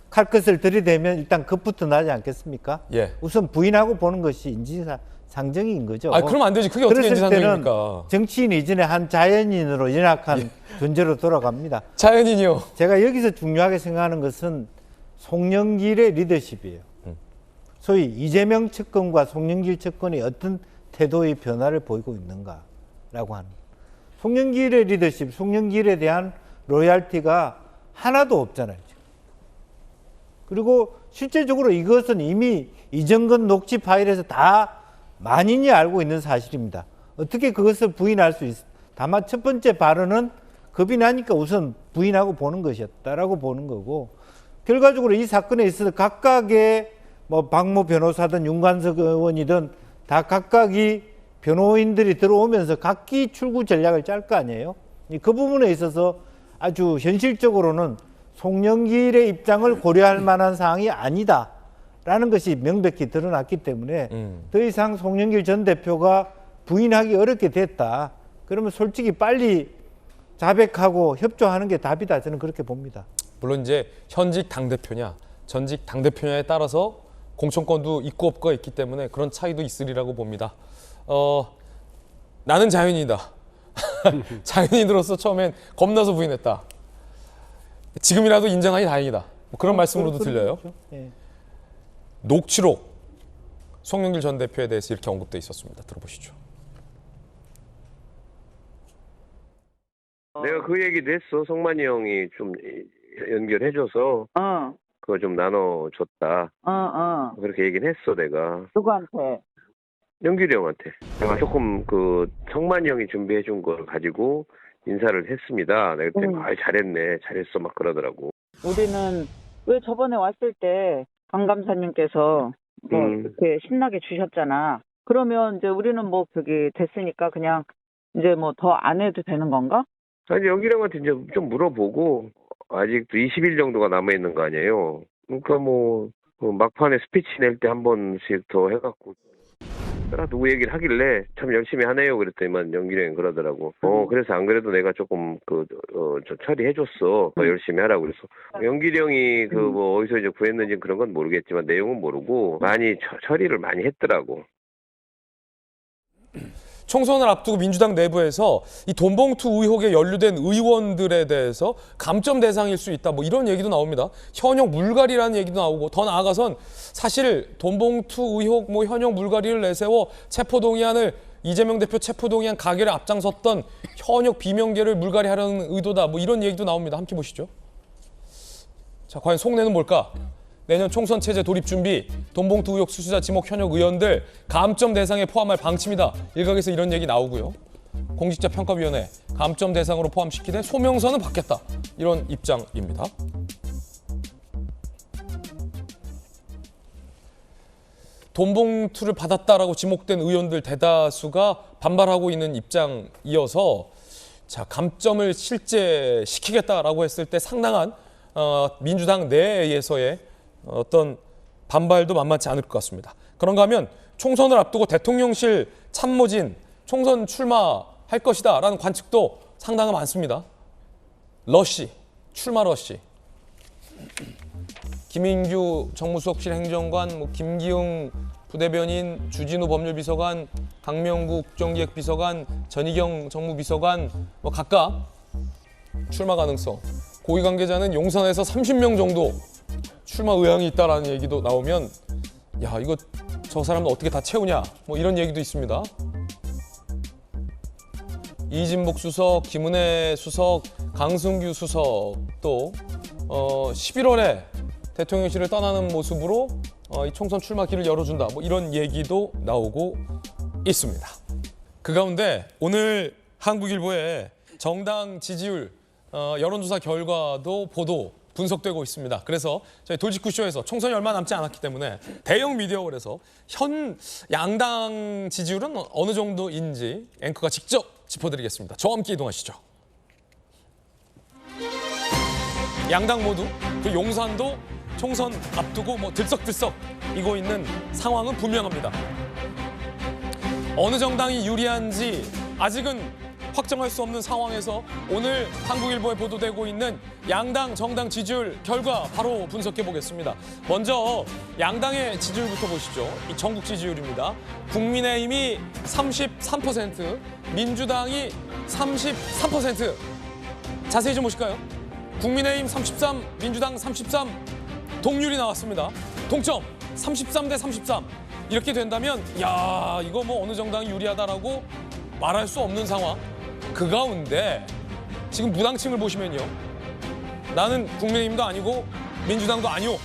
칼끝을 들이대면 일단 겁부터 나지 않겠습니까? 우선 부인하고 보는 것이 인지상정인 거죠. 그럼 안 되지. 그게 어떻게 인지상정입니까? 때는 정치인 이전에 한 자연인으로 연약한 존재로 돌아갑니다. 자연인이요. 제가 여기서 중요하게 생각하는 것은 송영길의 리더십이에요. 소위 이재명 측근과 송영길 측근이 어떤 태도의 변화를 보이고 있는가라고 하는 송영길의 리더십, 송영길에 대한 로얄티가 하나도 없잖아요. 그리고 실제적으로 이것은 이미 이정근 녹취 파일에서 다 만인이 알고 있는 사실입니다. 어떻게 그것을 부인할 수 있어? 다만 첫 번째 발언은 겁이 나니까 우선 부인하고 보는 것이었다라고 보는 거고, 결과적으로 이 사건에 있어서 각각의 뭐 박모 변호사든 윤관석 의원이든 다 각각이 변호인들이 들어오면서 각기 출구 전략을 짤 거 아니에요. 그 부분에 있어서 아주 현실적으로는 송영길의 입장을 고려할 만한 사항이 아니다라는 것이 명백히 드러났기 때문에 더 이상 송영길 전 대표가 부인하기 어렵게 됐다. 그러면 솔직히 빨리 자백하고 협조하는 게 답이다. 저는 그렇게 봅니다. 물론 이제 현직 당대표냐 전직 당대표냐에 따라서 공천권도 있고 없고가 있기 때문에 그런 차이도 있으리라고 봅니다. 나는 자연인이다. 장애인으로서 처음엔 겁나서 부인했다. 지금이라도 인정하니 다행이다. 뭐 그런 말씀으로도 들려요. 예. 녹취록 송영길 전 대표에 대해서 이렇게 언급돼 있었습니다. 들어보시죠. 내가 그 얘기도 했어. 성만이 형이 좀 연결해줘서 그거 좀 나눠줬다. 그렇게 얘기는 했어 내가. 누구한테? 영길이 형한테. 내가 조금 그 성만이 형이 준비해준 걸 가지고 인사를 했습니다. 내가 그때 아 잘했네, 잘했어 막 그러더라고. 우리는 왜 저번에 왔을 때 강 감사님께서 뭐 이렇게 신나게 주셨잖아. 그러면 이제 우리는 뭐 그게 됐으니까 그냥 이제 뭐 더 안 해도 되는 건가? 아니 영길이 형한테 이제 좀 물어보고 아직도 20일 정도가 남아 있는 거 아니에요. 그러니까 뭐 막판에 스피치 낼 때 한 번씩 더 해갖고. 누구 얘기를 하길래 참 열심히 하네요 그랬더니만 영길이 형이 그러더라고. 그래서 안 그래도 내가 조금 저 처리해줬어. 더 열심히 하라고 그래서. 영길이 형이 뭐 어디서 이제 구했는지 그런 건 모르겠지만 내용은 모르고 많이 처리를 많이 했더라고. 총선을 앞두고 민주당 내부에서 이 돈봉투 의혹에 연루된 의원들에 대해서 감점 대상일 수 있다. 뭐 이런 얘기도 나옵니다. 현역 물갈이라는 얘기도 나오고 더 나아가선 사실 돈봉투 의혹 뭐 현역 물갈이를 내세워 체포동의안을 이재명 대표 체포동의안 가결에 앞장섰던 현역 비명계를 물갈이하려는 의도다. 뭐 이런 얘기도 나옵니다. 함께 보시죠. 자, 과연 속내는 뭘까? 내년 총선 체제 도입 준비, 돈봉투 의혹 수수자 지목 현역 의원들 감점 대상에 포함할 방침이다. 일각에서 이런 얘기 나오고요. 공직자평가위원회 감점 대상으로 포함시키되 소명서는 받겠다. 이런 입장입니다. 돈봉투를 받았다라고 지목된 의원들 대다수가 반발하고 있는 입장이어서 자, 감점을 실제 시키겠다라고 했을 때 상당한 민주당 내에서의 어떤 반발도 만만치 않을 것 같습니다. 그런가 하면 총선을 앞두고 대통령실 참모진 총선 출마할 것이다 라는 관측도 상당히 많습니다. 러쉬, 출마 러쉬. 김인규 정무수석실 행정관, 김기웅 부대변인, 주진우 법률비서관, 강명구 국정기획비서관, 전희경 정무비서관 각각 출마 가능성. 고위 관계자는 용산에서 30명 정도 출마 의향이 있다라는 얘기도 나오면 야 이거 저 사람은 어떻게 다 채우냐 뭐 이런 얘기도 있습니다. 이진복 수석, 김은혜 수석, 강승규 수석도 11월에 대통령실을 떠나는 모습으로 이 총선 출마 길을 열어준다 뭐 이런 얘기도 나오고 있습니다. 그 가운데 오늘 한국일보의 정당 지지율 여론조사 결과도 보도 분석되고 있습니다. 그래서 저희 돌직구쇼에서 총선이 얼마 남지 않았기 때문에 대형 미디어홀에서 현 양당 지지율은 어느 정도인지 앵커가 직접 짚어드리겠습니다. 저와 함께 이동하시죠. 양당 모두 그 용산도 총선 앞두고 뭐 들썩들썩 이고 있는 상황은 분명합니다. 어느 정당이 유리한지 아직은 확정할 수 없는 상황에서 오늘 한국일보에 보도되고 있는 양당 정당 지지율 결과 바로 분석해 보겠습니다. 먼저 양당의 지지율부터 보시죠. 이 전국 지지율입니다. 국민의힘이 33%, 민주당이 33%. 자세히 좀 보실까요? 국민의힘 33, 민주당 33 동률이 나왔습니다. 동점 33 대 33. 이렇게 된다면 야 이거 뭐 어느 정당이 유리하다라고 말할 수 없는 상황. 그 가운데 지금 무당층을 보시면요. 나는 국민의힘도 아니고 민주당도 아니오.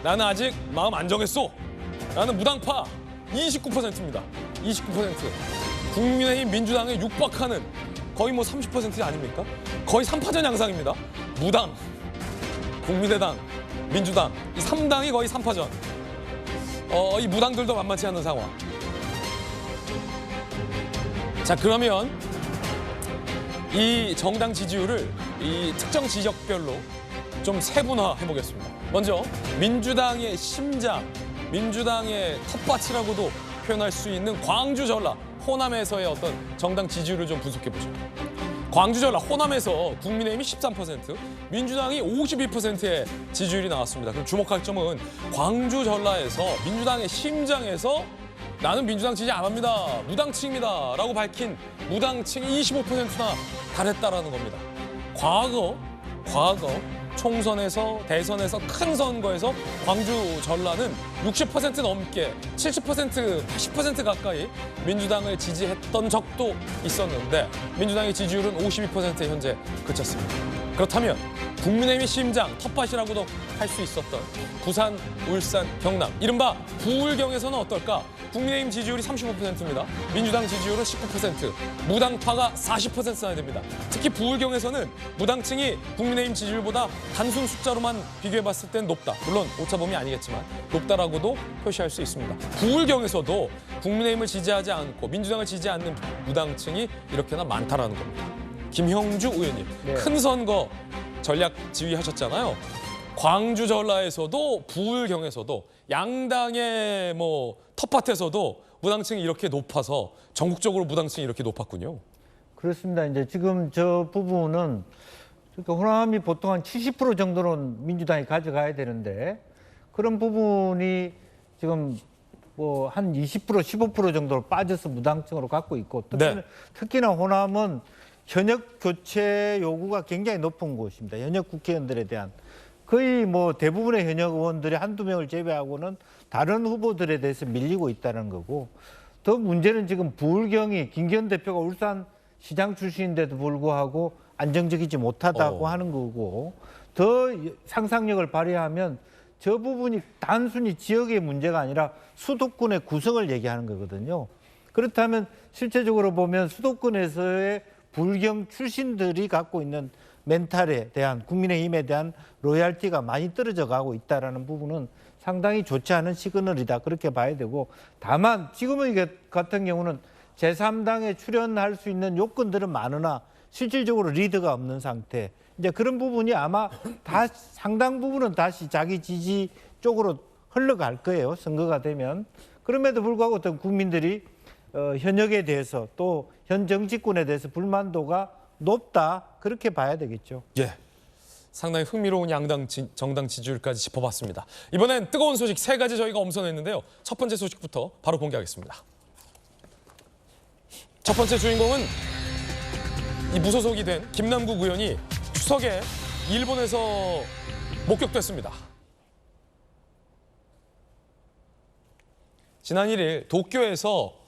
나는 아직 마음 안 정했소. 나는 무당파 29%입니다. 29%. 국민의힘 민주당에 육박하는 거의 뭐 30% 아닙니까? 거의 3파전 양상입니다. 무당, 국민의당, 민주당 이 3당이 거의 3파전. 이 무당들도 만만치 않은 상황. 자 그러면 이 정당 지지율을 이 특정 지역별로 좀 세분화해 보겠습니다. 먼저 민주당의 심장, 민주당의 텃밭이라고도 표현할 수 있는 광주 전라, 호남에서의 어떤 정당 지지율을 좀 분석해 보죠. 광주 전라, 호남에서 국민의힘이 13%, 민주당이 52%의 지지율이 나왔습니다. 그럼 주목할 점은 광주 전라에서 민주당의 심장에서 나는 민주당 지지 안 합니다. 무당층입니다. 라고 밝힌 무당층이 25%나 달했다라는 겁니다. 과거 총선에서 대선에서 큰 선거에서 광주 전라는 60% 넘게 70%, 80% 가까이 민주당을 지지했던 적도 있었는데 민주당의 지지율은 52%에 현재 그쳤습니다. 그렇다면 국민의힘의 심장, 텃밭이라고도 할 수 있었던 부산, 울산, 경남, 이른바 부울경에서는 어떨까? 국민의힘 지지율이 35%입니다. 민주당 지지율은 19%, 무당파가 40%나 됩니다. 특히 부울경에서는 무당층이 국민의힘 지지율보다 단순 숫자로만 비교해봤을 땐 높다. 물론 오차범위 아니겠지만 높다라고도 표시할 수 있습니다. 부울경에서도 국민의힘을 지지하지 않고 민주당을 지지하지 않는 무당층이 이렇게나 많다라는 겁니다. 김형주 의원님, 큰 선거 전략 지휘하셨잖아요. 광주 전라에서도 부울경에서도 양당의 텃밭에서도 무당층이 이렇게 높아서 전국적으로 무당층이 이렇게 높았군요. 그렇습니다. 이제 지금 저 부분은 그러니까 호남이 보통 한 70% 정도는 민주당이 가져가야 되는데 그런 부분이 지금 뭐 한 20%, 15% 정도로 빠져서 무당층으로 갖고 있고 특히나 호남은 현역 교체 요구가 굉장히 높은 곳입니다. 현역 국회의원들에 대한 거의 뭐 대부분의 현역 의원들이 한두 명을 제외하고는 다른 후보들에 대해서 밀리고 있다는 거고 더 문제는 지금 부울경이 김기현 대표가 울산 시장 출신인데도 불구하고 안정적이지 못하다고 하는 거고 더 상상력을 발휘하면 저 부분이 단순히 지역의 문제가 아니라 수도권의 구성을 얘기하는 거거든요. 그렇다면 실제적으로 보면 수도권에서의 불경 출신들이 갖고 있는 멘탈에 대한 국민의힘에 대한 로열티가 많이 떨어져 가고 있다는 부분은 상당히 좋지 않은 시그널이다 그렇게 봐야 되고 다만 지금의 같은 경우는 제3당에 출연할 수 있는 요건들은 많으나 실질적으로 리더가 없는 상태. 이제 그런 부분이 아마 다 상당 부분은 다시 자기 지지 쪽으로 흘러갈 거예요. 선거가 되면. 그럼에도 불구하고 어떤 국민들이 현역에 대해서 또 현 정치권에 대해서 불만도가 높다 그렇게 봐야 되겠죠. 예, 상당히 흥미로운 양당 정당 지지율까지 짚어봤습니다. 이번엔 뜨거운 소식 3가지 저희가 엄선했는데요. 첫 번째 소식부터 바로 공개하겠습니다. 첫 번째 주인공은 이 무소속이 된 김남국 의원이 추석에 일본에서 목격됐습니다. 지난 1일 도쿄에서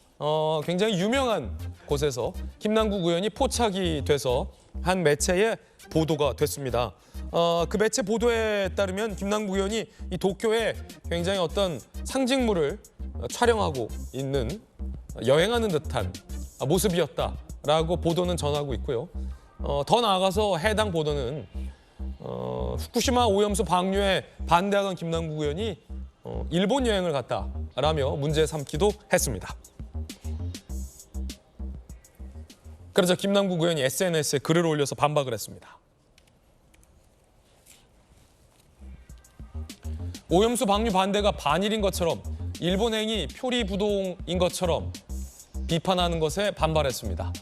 굉장히 유명한 곳에서 김남국 의원이 포착이 돼서 한 매체에 보도가 됐습니다. 그 매체 보도에 따르면 김남국 의원이 이 도쿄에 굉장히 어떤 상징물을 촬영하고 있는 여행하는 듯한 모습이었다라고 보도는 전하고 있고요. 더 나아가서 해당 보도는 후쿠시마 오염수 방류에 반대하던 김남국 의원이 일본 여행을 갔다라며 문제 삼기도 했습니다. 그러자 김남국 의원이 SNS에 글을 올려서 반박을 했습니다. 오염수 방류 반대가 반일인 것처럼 일본행위 표리부동인 것처럼 비판하는 것에 반발했습니다.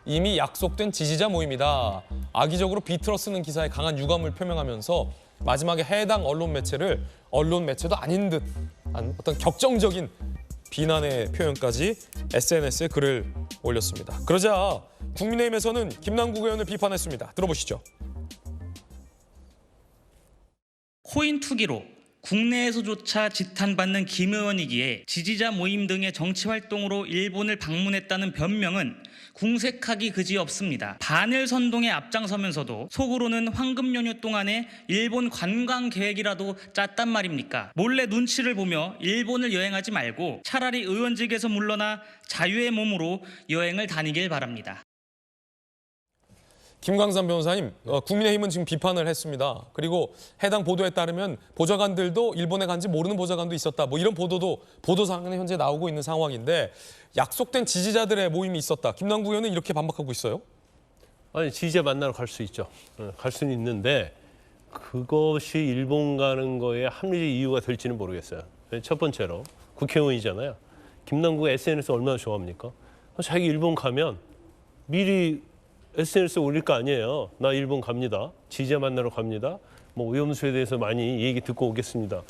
이미 약속된 지지자 모임이다. 악의적으로 비틀어 쓰는 기사에 강한 유감을 표명하면서 마지막에 해당 언론 매체도 아닌 듯한 어떤 격정적인 비난의 표현까지 SNS에 글을 올렸습니다. 그러자 국민의힘에서는 김남국 의원을 비판했습니다. 들어보시죠. 코인 투기로 국내에서조차 지탄받는 김 의원이기에 지지자 모임 등의 정치 활동으로 일본을 방문했다는 변명은 궁색하기 그지없습니다. 반일 선동에 앞장서면서도 속으로는 황금 연휴 동안에 일본 관광 계획이라도 짰단 말입니까? 몰래 눈치를 보며 일본을 여행하지 말고 차라리 의원직에서 물러나 자유의 몸으로 여행을 다니길 바랍니다. 김광삼 변호사님, 국민의힘은 지금 비판을 했습니다. 그리고 해당 보도에 따르면 보좌관들도 일본에 간지 모르는 보좌관도 있었다. 뭐 이런 보도사항은 현재 나오고 있는 상황인데 약속된 지지자들의 모임이 있었다. 김남국 의원은 이렇게 반박하고 있어요. 아니, 지지자 만나러 갈 수 있죠. 갈 수는 있는데 그것이 일본 가는 거에 합리적 이유가 될지는 모르겠어요. 첫 번째로 국회의원이잖아요. 김남국 SNS 얼마나 좋아합니까? 자기 일본 가면 미리 SNS에 올릴 거 아니에요. 나 일본 갑니다. 지지자 만나러 갑니다. 뭐 오염수에 대해서 많이 얘기 듣고 오겠습니다.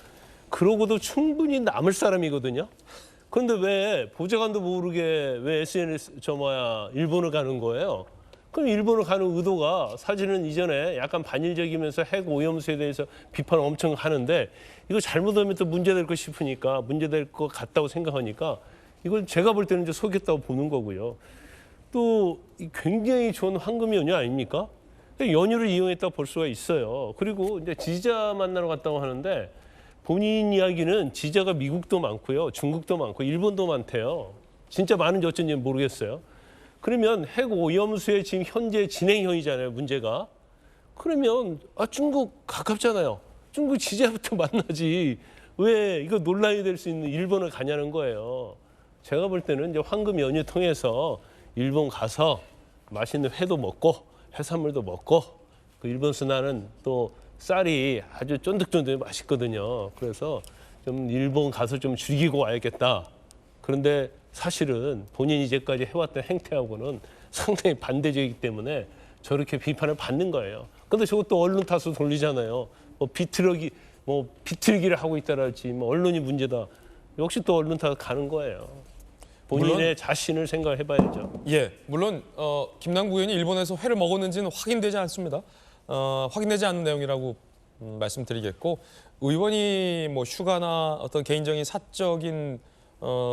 그러고도 충분히 남을 사람이거든요. 그런데 왜 보좌관도 모르게 왜 일본을 가는 거예요? 그럼 일본을 가는 의도가 사실은 이전에 약간 반일적이면서 핵 오염수에 대해서 비판을 엄청 하는데 이거 잘못하면 또 문제될 것 싶으니까 문제될 것 같다고 생각하니까 이걸 제가 볼 때는 이제 속였다고 보는 거고요. 또 굉장히 좋은 황금 연휴 아닙니까? 연휴를 이용했다고 볼 수가 있어요. 그리고 이제 지지자 만나러 갔다고 하는데 본인 이야기는 지지자가 미국도 많고요, 중국도 많고 일본도 많대요. 진짜 많은지 어쩐지 모르겠어요. 그러면 핵 오염수의 지금 현재 진행형이잖아요, 문제가. 그러면 중국 가깝잖아요. 중국 지지자부터 만나지. 왜 이거 논란이 될 수 있는 일본을 가냐는 거예요. 제가 볼 때는 이제 황금 연휴 통해서 일본 가서 맛있는 회도 먹고 해산물도 먹고 그 일본 순환은 또 쌀이 아주 쫀득쫀득 맛있거든요. 그래서 좀 일본 가서 좀 즐기고 와야겠다. 그런데 사실은 본인이 이제까지 해왔던 행태하고는 상당히 반대적이기 때문에 저렇게 비판을 받는 거예요. 근데 저것도 언론 탓으로 돌리잖아요. 비틀기를 하고 있다랄지 언론이 문제다. 역시 또 언론 탓 가는 거예요. 본인의 물론, 자신을 생각해봐야죠. 예, 물론 김남국 의원이 일본에서 회를 먹었는지는 확인되지 않습니다. 확인되지 않는 내용이라고 말씀드리겠고 의원이 뭐 휴가나 어떤 개인적인 사적인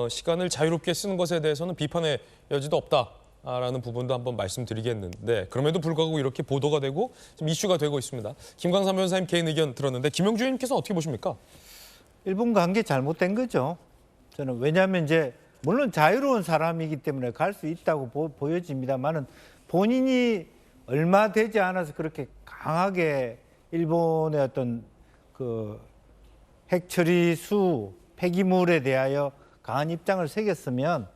시간을 자유롭게 쓰는 것에 대해서는 비판의 여지도 없다라는 부분도 한번 말씀드리겠는데 그럼에도 불구하고 이렇게 보도가 되고 지금 이슈가 되고 있습니다. 김광삼 변호사님 개인 의견 들었는데 김영주 의원님께서 어떻게 보십니까? 일본 간 게 잘못된 거죠. 저는 왜냐하면 이제 물론 자유로운 사람이기 때문에 갈 수 있다고 보여집니다만은 본인이 얼마 되지 않아서 그렇게 강하게 일본의 어떤 그 핵처리수 폐기물에 대하여 강한 입장을 새겼으면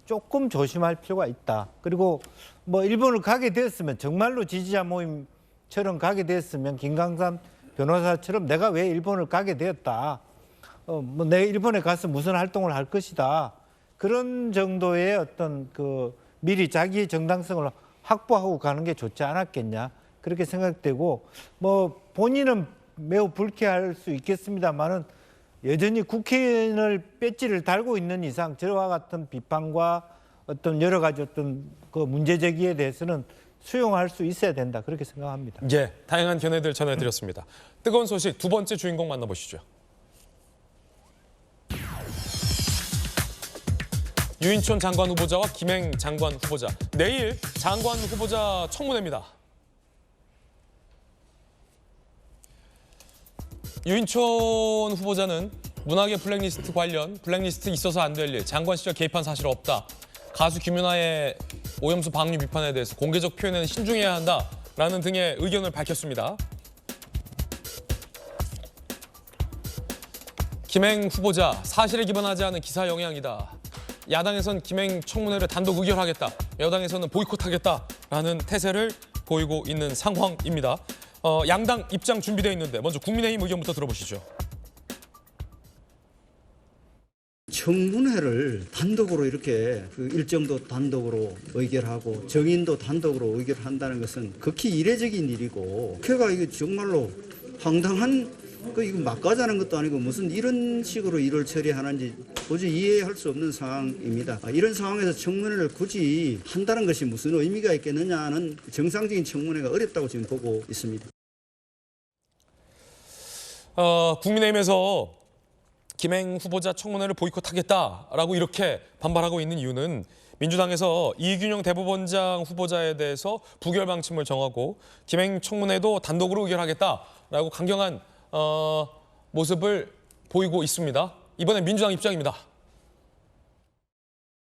조금 조심할 필요가 있다. 그리고 뭐 일본을 가게 되었으면 정말로 지지자 모임처럼 가게 되었으면 김광삼 변호사처럼 내가 왜 일본을 가게 되었다. 내가 일본에 가서 무슨 활동을 할 것이다. 그런 정도의 어떤 그 미리 자기의 정당성을 확보하고 가는 게 좋지 않았겠냐. 그렇게 생각되고 뭐 본인은 매우 불쾌할 수 있겠습니다만은 여전히 국회의원을 배지를 달고 있는 이상 저와 같은 비판과 어떤 여러 가지 어떤 그 문제 제기에 대해서는 수용할 수 있어야 된다. 그렇게 생각합니다. 예, 다양한 견해들 전해드렸습니다. 뜨거운 소식 두 번째 주인공 만나보시죠. 유인촌 장관 후보자와 김행 장관 후보자. 내일 장관 후보자 청문회입니다. 유인촌 후보자는 문학의 블랙리스트 관련 블랙리스트 있어서 안 될 일, 장관 시절 개입한 사실 없다. 가수 김윤아의 오염수 방류 비판에 대해서 공개적 표현에는 신중해야 한다라는 등의 의견을 밝혔습니다. 김행 후보자, 사실에 기반하지 않은 기사 영향이다. 야당에선 김행 청문회를 단독 의결하겠다. 여당에서는 보이콧하겠다라는 태세를 보이고 있는 상황입니다. 양당 입장 준비되어 있는데 먼저 국민의힘 의견부터 들어보시죠. 청문회를 단독으로 이렇게 그 일정도 단독으로 의결하고 정인도 단독으로 의결한다는 것은 극히 이례적인 일이고 국회가 이게 정말로 황당한 이거 막가자는 것도 아니고 무슨 이런 식으로 일을 처리하는지 도저히 이해할 수 없는 상황입니다. 이런 상황에서 청문회를 굳이 한다는 것이 무슨 의미가 있겠느냐는 정상적인 청문회가 어렵다고 지금 보고 있습니다. 국민의힘에서 김행 후보자 청문회를 보이콧하겠다라고 이렇게 반발하고 있는 이유는 민주당에서 이균용 대법원장 후보자에 대해서 부결 방침을 정하고 김행 청문회도 단독으로 의결하겠다라고 강경한 모습을 보이고 있습니다. 이번엔 민주당 입장입니다.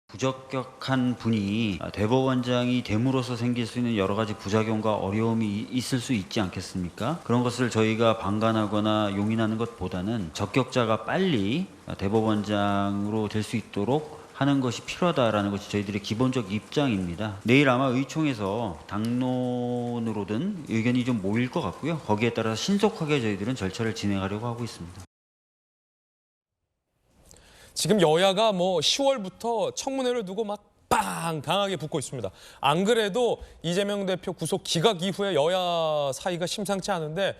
부적격한 분이 대법원장이 됨으로써 생길 수 있는 여러 가지 부작용과 어려움이 있을 수 있지 않겠습니까? 그런 것을 저희가 방관하거나 용인하는 것보다는 적격자가 빨리 대법원장으로 될 수 있도록 하는 것이 필요하다라는 것이 저희들의 기본적 입장입니다. 내일 아마 의총에서 당론으로든 의견이 좀 모일 것 같고요. 거기에 따라서 신속하게 저희들은 절차를 진행하려고 하고 있습니다. 지금 여야가 10월부터 청문회를 두고 막 빵 강하게 붙고 있습니다. 안 그래도 이재명 대표 구속 기각 이후에 여야 사이가 심상치 않은데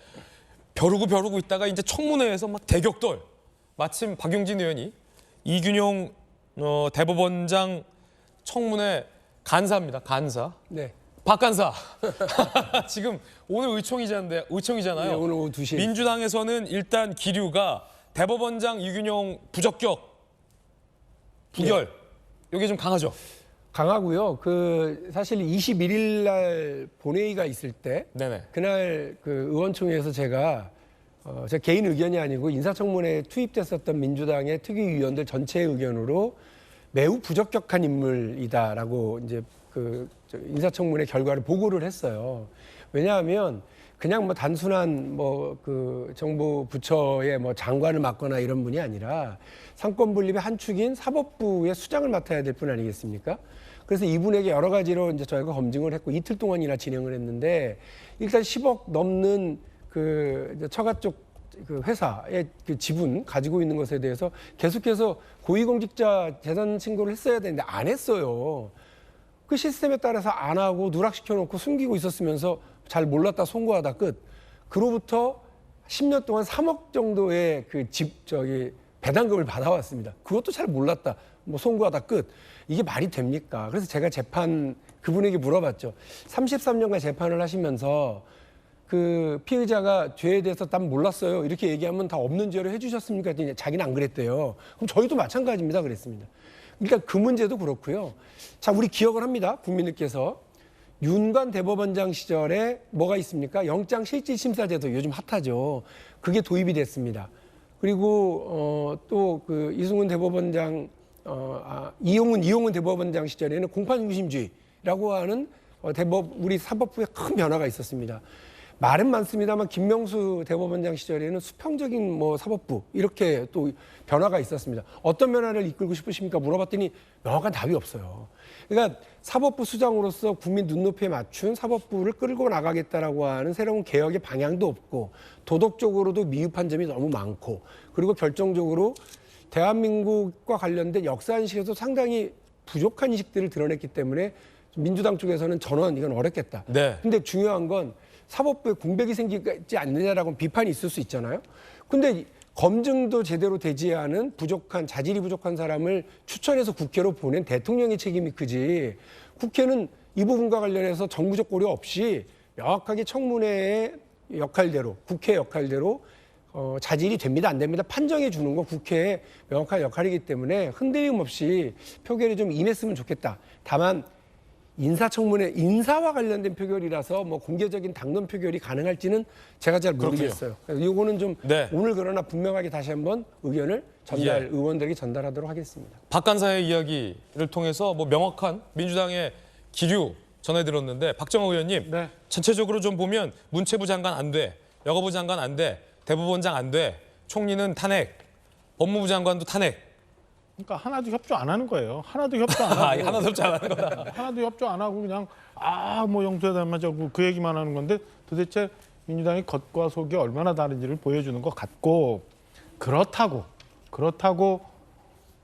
벼르고 있다가 이제 청문회에서 막 대격돌. 마침 박용진 의원이 이균용 대법원장 청문회 간사입니다. 간사. 네. 박 간사. 지금 오늘 의총이잖아요. 네, 오늘 오후 2시에. 민주당에서는 일단 기류가 대법원장 유균용 부적격 부결. 이게 좀 강하죠. 강하고요. 사실 21일 날 본회의가 있을 때 네네. 그날 의원총회에서 제가 제 개인 의견이 아니고 인사청문회에 투입됐었던 민주당의 특위위원들 전체의 의견으로 매우 부적격한 인물이다라고 이제 인사청문회 결과를 보고를 했어요. 왜냐하면 그냥 단순한 정부 부처의 장관을 맡거나 이런 분이 아니라 상권 분립의 한 축인 사법부의 수장을 맡아야 될 분 아니겠습니까? 그래서 이분에게 여러 가지로 이제 저희가 검증을 했고 이틀 동안이나 진행을 했는데 일단 10억 넘는 처가 쪽 회사의 지분 가지고 있는 것에 대해서 계속해서 고위공직자 재산 신고를 했어야 되는데 안 했어요. 그 시스템에 따라서 안 하고 누락시켜 놓고 숨기고 있었으면서 잘 몰랐다 송구하다 끝. 그로부터 10년 동안 3억 정도의 배당금을 받아왔습니다. 그것도 잘 몰랐다. 송구하다 끝. 이게 말이 됩니까? 그래서 제가 그분에게 물어봤죠. 33년간 재판을 하시면서 피의자가 죄에 대해서 난 몰랐어요. 이렇게 얘기하면 다 없는 죄로 해주셨습니까? 자기는 안 그랬대요. 그럼 저희도 마찬가지입니다. 그랬습니다. 그러니까 그 문제도 그렇고요. 자, 우리 기억을 합니다. 국민들께서. 윤관 대법원장 시절에 뭐가 있습니까? 영장실질심사제도 요즘 핫하죠. 그게 도입이 됐습니다. 그리고 또 이승훈 대법원장, 이용훈 대법원장 시절에는 공판중심주의라고 하는 우리 사법부에 큰 변화가 있었습니다. 말은 많습니다만 김명수 대법원장 시절에는 수평적인 사법부 이렇게 또 변화가 있었습니다. 어떤 변화를 이끌고 싶으십니까? 물어봤더니 명확한 답이 없어요. 그러니까 사법부 수장으로서 국민 눈높이에 맞춘 사법부를 끌고 나가겠다라고 하는 새로운 개혁의 방향도 없고 도덕적으로도 미흡한 점이 너무 많고 그리고 결정적으로 대한민국과 관련된 역사인식에서 상당히 부족한 인식들을 드러냈기 때문에 민주당 쪽에서는 전원 이건 어렵겠다. 네. 근데 중요한 건 사법부에 공백이 생기지 않느냐라고 비판이 있을 수 있잖아요. 근데 검증도 제대로 되지 않은 자질이 부족한 사람을 추천해서 국회로 보낸 대통령의 책임이 크지. 국회는 이 부분과 관련해서 정부적 고려 없이 명확하게 청문회의 역할대로 국회 역할대로 자질이 됩니다 안 됩니다 판정해 주는 거 국회의 명확한 역할이기 때문에 흔들림 없이 표결이 좀 임했으면 좋겠다. 다만 인사청문회 인사와 관련된 표결이라서 공개적인 당론 표결이 가능할지는 제가 잘 모르겠어요. 이거는 좀 네. 오늘 그러나 분명하게 다시 한번 의견을 의원들에게 전달하도록 하겠습니다. 박 간사의 이야기를 통해서 명확한 민주당의 기류 전해들었는데 박정호 의원님 네. 전체적으로 좀 보면 문체부 장관 안 돼, 여가부 장관 안 돼, 대법원장 안 돼, 총리는 탄핵, 법무부 장관도 탄핵. 그러니까 하나도 협조 안 하는 거예요. 하나도 협조 안 하고. 하나도 협조 안 하는 거다. 하나도 협조 안 하고 그냥 영수회담하자고 그 얘기만 하는 건데 도대체 민주당의 겉과 속이 얼마나 다른지를 보여주는 것 같고 그렇다고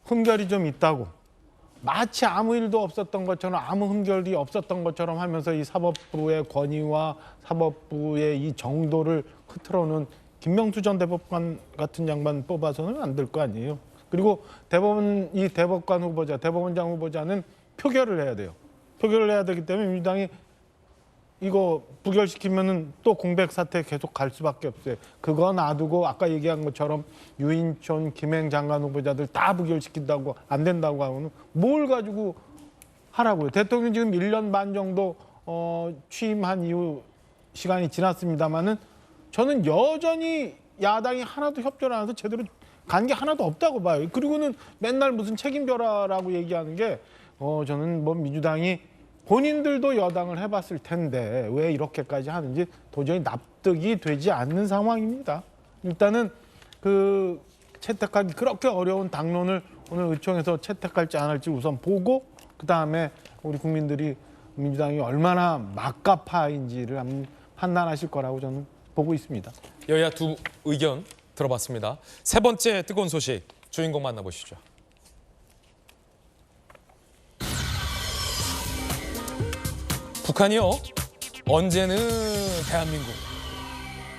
흠결이 좀 있다고 마치 아무 일도 없었던 것처럼 아무 흠결이 없었던 것처럼 하면서 이 사법부의 권위와 사법부의 이 정도를 흐트러놓은 김명수 전 대법관 같은 양반 뽑아서는 안 될 거 아니에요. 그리고 대법원장 후보자는 표결을 해야 돼요. 표결을 해야 되기 때문에 민주당이 이거 부결시키면은 또 공백 사태 계속 갈 수밖에 없어요. 그거 놔두고 아까 얘기한 것처럼 유인촌, 김행 장관 후보자들 다 부결시킨다고 안 된다고 하면 뭘 가지고 하라고요. 대통령 지금 1년 반 정도 취임한 이후 시간이 지났습니다마는 저는 여전히 야당이 하나도 협조를 안 해서 제대로 간 게 하나도 없다고 봐요. 그리고는 맨날 무슨 책임져라라고 얘기하는 게 저는 민주당이 본인들도 여당을 해봤을 텐데 왜 이렇게까지 하는지 도저히 납득이 되지 않는 상황입니다. 일단은 채택하기 그렇게 어려운 당론을 오늘 의총에서 채택할지 안 할지 우선 보고 그다음에 우리 국민들이 민주당이 얼마나 막가파인지를 한번 판단하실 거라고 저는 보고 있습니다. 여야 두 의견 들어봤습니다. 세 번째 뜨거운 소식 주인공 만나보시죠. 북한이요 언제는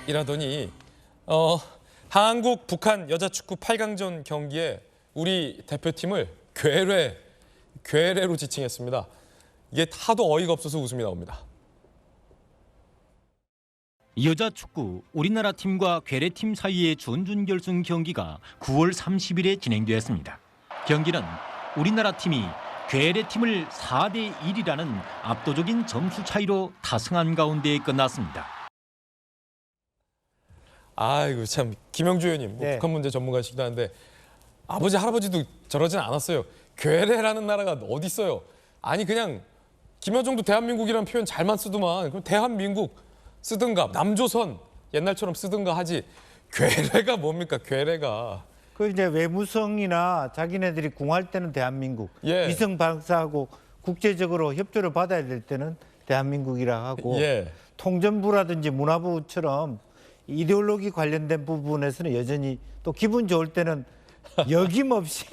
대한민국이라더니 한국 북한 여자축구 8강전 경기에 우리 대표팀을 괴뢰로 지칭했습니다. 이게 하도 어이가 없어서 웃음이 나옵니다. 여자 축구 우리나라 팀과 괴뢰팀 사이의 준결승 경기가 9월 30일에 진행되었습니다. 경기는 우리나라 팀이 괴뢰팀을 4대 1이라는 압도적인 점수 차이로 다승한 가운데 끝났습니다. 아이고 참 김영주 의원님 네. 북한 문제 전문가시기도 한데 아버지 할아버지도 저러진 않았어요. 괴뢰라는 나라가 어디 있어요? 아니 그냥 김여정도 대한민국이라는 표현 잘만 쓰더만 그럼 대한민국 쓰든가 남조선 옛날처럼 쓰든가 하지 괴뢰가 뭡니까 괴뢰가. 그 이제 외무성이나 자기네들이 궁할 때는 대한민국, 예. 위성 발사하고 국제적으로 협조를 받아야 될 때는 대한민국이라 하고 예. 통전부라든지 문화부처럼 이데올로기 관련된 부분에서는 여전히 또 기분 좋을 때는 여김없이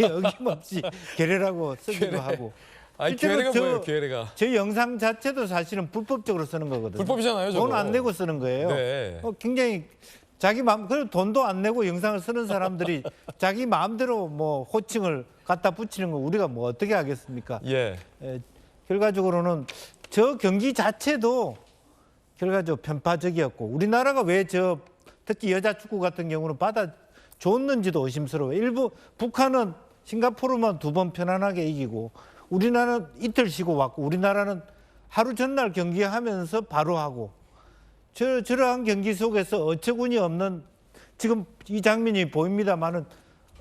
괴뢰라고 쓰기도 괴뢰. 하고. 아니 실제로 괴뢰가 뭐예요 괴뢰가. 저 영상 자체도 사실은 불법적으로 쓰는 거거든요. 불법이잖아요 저거. 돈 안 내고 쓰는 거예요. 네. 굉장히 자기 마음, 그리고 돈도 안 내고 영상을 쓰는 사람들이 자기 마음대로 뭐 호칭을 갖다 붙이는 거 우리가 뭐 어떻게 하겠습니까? 예. 결과적으로는 저 경기 자체도 결과적으로 편파적이었고 우리나라가 왜 특히 여자 축구 같은 경우는 받아줬는지도 의심스러워요. 일부 북한은 싱가포르만 2번 편안하게 이기고 우리나라는 이틀 쉬고 왔고 우리나라는 하루 전날 경기하면서 바로 하고 저러한 경기 속에서 어처구니 없는 지금 이 장면이 보입니다만은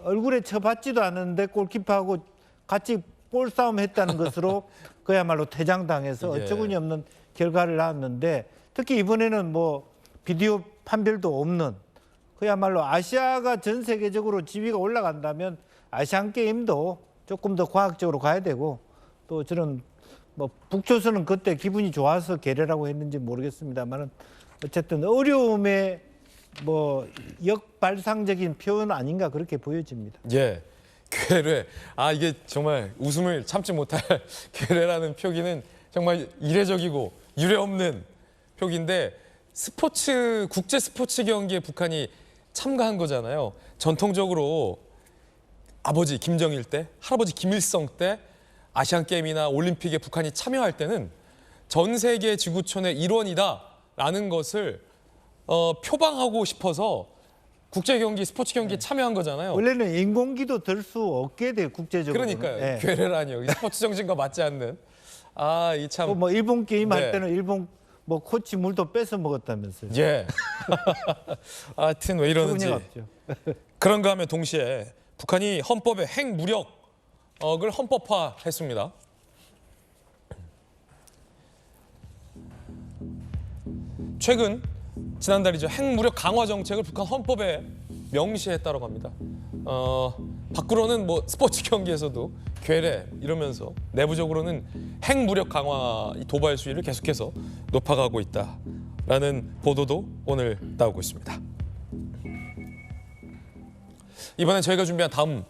얼굴에 쳐받지도 않았는데 골키퍼하고 같이 볼싸움 했다는 것으로 그야말로 퇴장당해서 예. 어처구니 없는 결과를 낳았는데 특히 이번에는 뭐 비디오 판별도 없는 그야말로 아시아가 전 세계적으로 지위가 올라간다면 아시안 게임도 조금 더 과학적으로 가야 되고 또 저는 뭐 북조선은 그때 기분이 좋아서 괴뢰라고 했는지 모르겠습니다만은 어쨌든 어려움의 뭐 역발상적인 표현 아닌가 그렇게 보여집니다. 예. 괴뢰. 아 이게 정말 웃음을 참지 못할 괴뢰라는 표기는 정말 이례적이고 유례없는 표기인데 국제 스포츠 경기에 북한이 참가한 거잖아요. 전통적으로 아버지 김정일 때, 할아버지 김일성 때 아시안 게임이나 올림픽에 북한이 참여할 때는 전 세계 지구촌의 일원이다라는 것을 표방하고 싶어서 국제 경기, 스포츠 경기에 참여한 거잖아요. 원래는 인공기도 들 수 없게 돼요 국제적으로. 그러니까요. 괴뢰라니요. 스포츠 정신과 맞지 않는. 아, 이 참. 뭐 일본 게임 할 네. 때는 일본 뭐 코치 물도 뺏어 먹었다면서요. 예. 하여튼 왜 이러는지. 없죠. 그런가 하면 동시에 북한이 헌법에 핵무력을 헌법화했습니다. 최근 지난달이죠. 핵무력 강화 정책을 북한 헌법에 명시했다고 합니다. 밖으로는 뭐 스포츠 경기에서도 괴뢰 이러면서 내부적으로는 핵무력 강화 도발 수위를 계속해서 높아가고 있다라는 보도도 오늘 나오고 있습니다. 이번엔 저희가 준비한 다음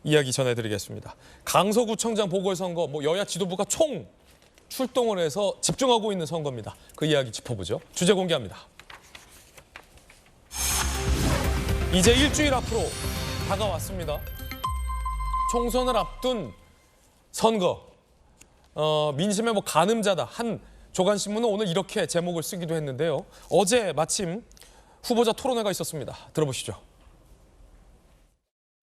이야기 전해드리겠습니다. 강서구청장 보궐선거 여야 지도부가 총 출동을 해서 집중하고 있는 선거입니다. 그 이야기 짚어보죠. 주제 공개합니다. 이제 일주일 앞으로 다가왔습니다. 총선을 앞둔 선거. 민심의 가늠자다. 한 조간신문은 오늘 이렇게 제목을 쓰기도 했는데요. 어제 마침 후보자 토론회가 있었습니다. 들어보시죠.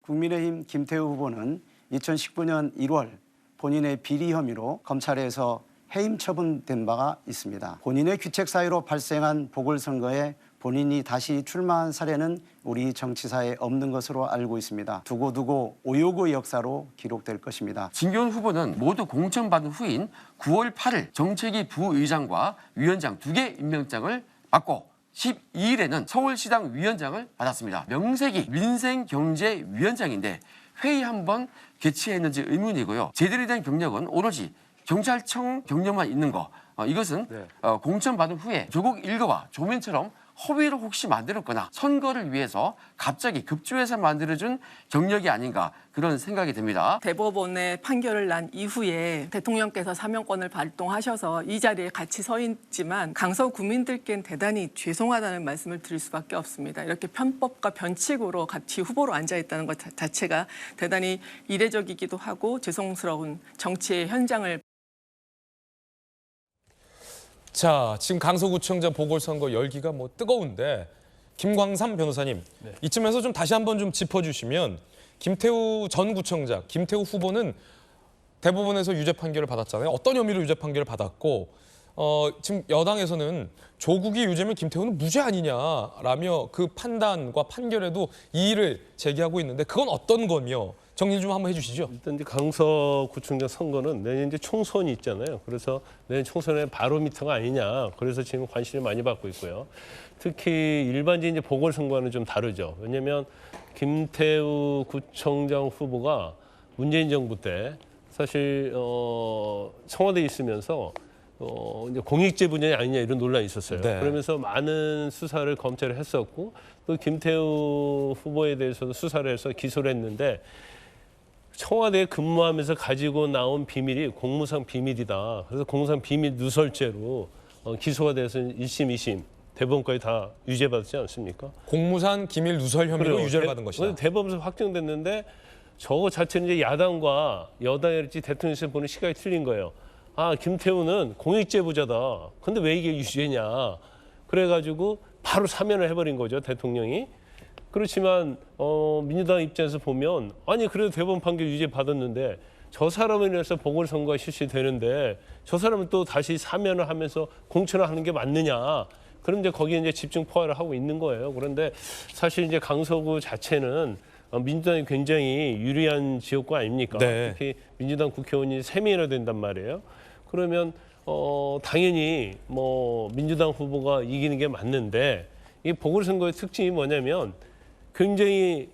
국민의힘 김태우 후보는 2019년 1월 본인의 비리 혐의로 검찰에서 해임 처분된 바가 있습니다. 본인의 귀책 사유로 발생한 보궐선거에 본인이 다시 출마한 사례는 우리 정치사에 없는 것으로 알고 있습니다. 두고두고 오요구 역사로 기록될 것입니다. 진교훈 후보는 모두 공천받은 후인 9월 8일 정책위 부의장과 위원장 2개 임명장을 받고 12일에는 서울시당 위원장을 받았습니다. 명색이 민생경제위원장인데 회의 한번 개최했는지 의문이고요. 제대로 된 경력은 오로지 경찰청 경력만 있는 거. 이것은 공천받은 후에 조국 일가와 조면처럼 허위를 혹시 만들었거나 선거를 위해서 갑자기 급조해서 만들어준 경력이 아닌가 그런 생각이 듭니다. 대법원의 판결을 난 이후에 대통령께서 사면권을 발동하셔서 이 자리에 같이 서 있지만 강서 구민들께는 대단히 죄송하다는 말씀을 드릴 수밖에 없습니다. 이렇게 편법과 변칙으로 같이 후보로 앉아있다는 것 자체가 대단히 이례적이기도 하고 죄송스러운 정치의 현장을. 자, 지금 강서구청장 보궐선거 열기가 뭐 뜨거운데 김광삼 변호사님, 이쯤에서 좀 다시 한번 좀 짚어주시면 김태우 전 구청장, 김태우 후보는 대법원에서 유죄 판결을 받았잖아요. 어떤 혐의로 유죄 판결을 받았고 지금 여당에서는 조국이 유죄면 김태우는 무죄 아니냐라며 그 판단과 판결에도 이의를 제기하고 있는데 그건 어떤 거며 정리 좀 한번 해주시죠. 일단 이제 강서구청장 선거는 내년 이제 총선이 있잖아요. 그래서 내년 총선의 바로미터가 아니냐. 그래서 지금 관심을 많이 받고 있고요. 특히 일반적인 이제 보궐선거와는 좀 다르죠. 왜냐하면 김태우 구청장 후보가 문재인 정부 때 사실 청와대에 있으면서 이제 공익제 분야이 아니냐 이런 논란이 있었어요. 네. 그러면서 많은 수사를 검찰이 했었고 또 김태우 후보에 대해서도 수사를 해서 기소를 했는데 청와대에 근무하면서 가지고 나온 비밀이 공무상 비밀이다. 그래서 공무상 비밀 누설죄로 기소가 돼서 1심, 2심 대법원까지 다 유죄받았지 않습니까? 공무상 기밀 누설 혐의로 유죄를 받은 것이다. 대법원에서 확정됐는데 저거 자체는 이제 야당과 여당일지 대통령실에서 보는 시각이 틀린 거예요. 아, 김태우는 공익제보자다. 근데 왜 이게 유죄냐. 그래가지고 바로 사면을 해버린 거죠, 대통령이. 그렇지만 민주당 입장에서 보면 아니 그래도 대법원 판결 유죄 받았는데 저 사람을 인해서 보궐선거가 실시되는데 저 사람은 또 다시 사면을 하면서 공천을 하는 게 맞느냐. 그럼 이제 거기에 이제 집중 포화를 하고 있는 거예요. 그런데 사실 이제 강서구 자체는 민주당이 굉장히 유리한 지역구 아닙니까? 네. 특히 민주당 국회의원이 3명이나 된단 말이에요. 그러면 당연히 뭐 민주당 후보가 이기는 게 맞는데 이 보궐선거의 특징이 뭐냐면 굉장히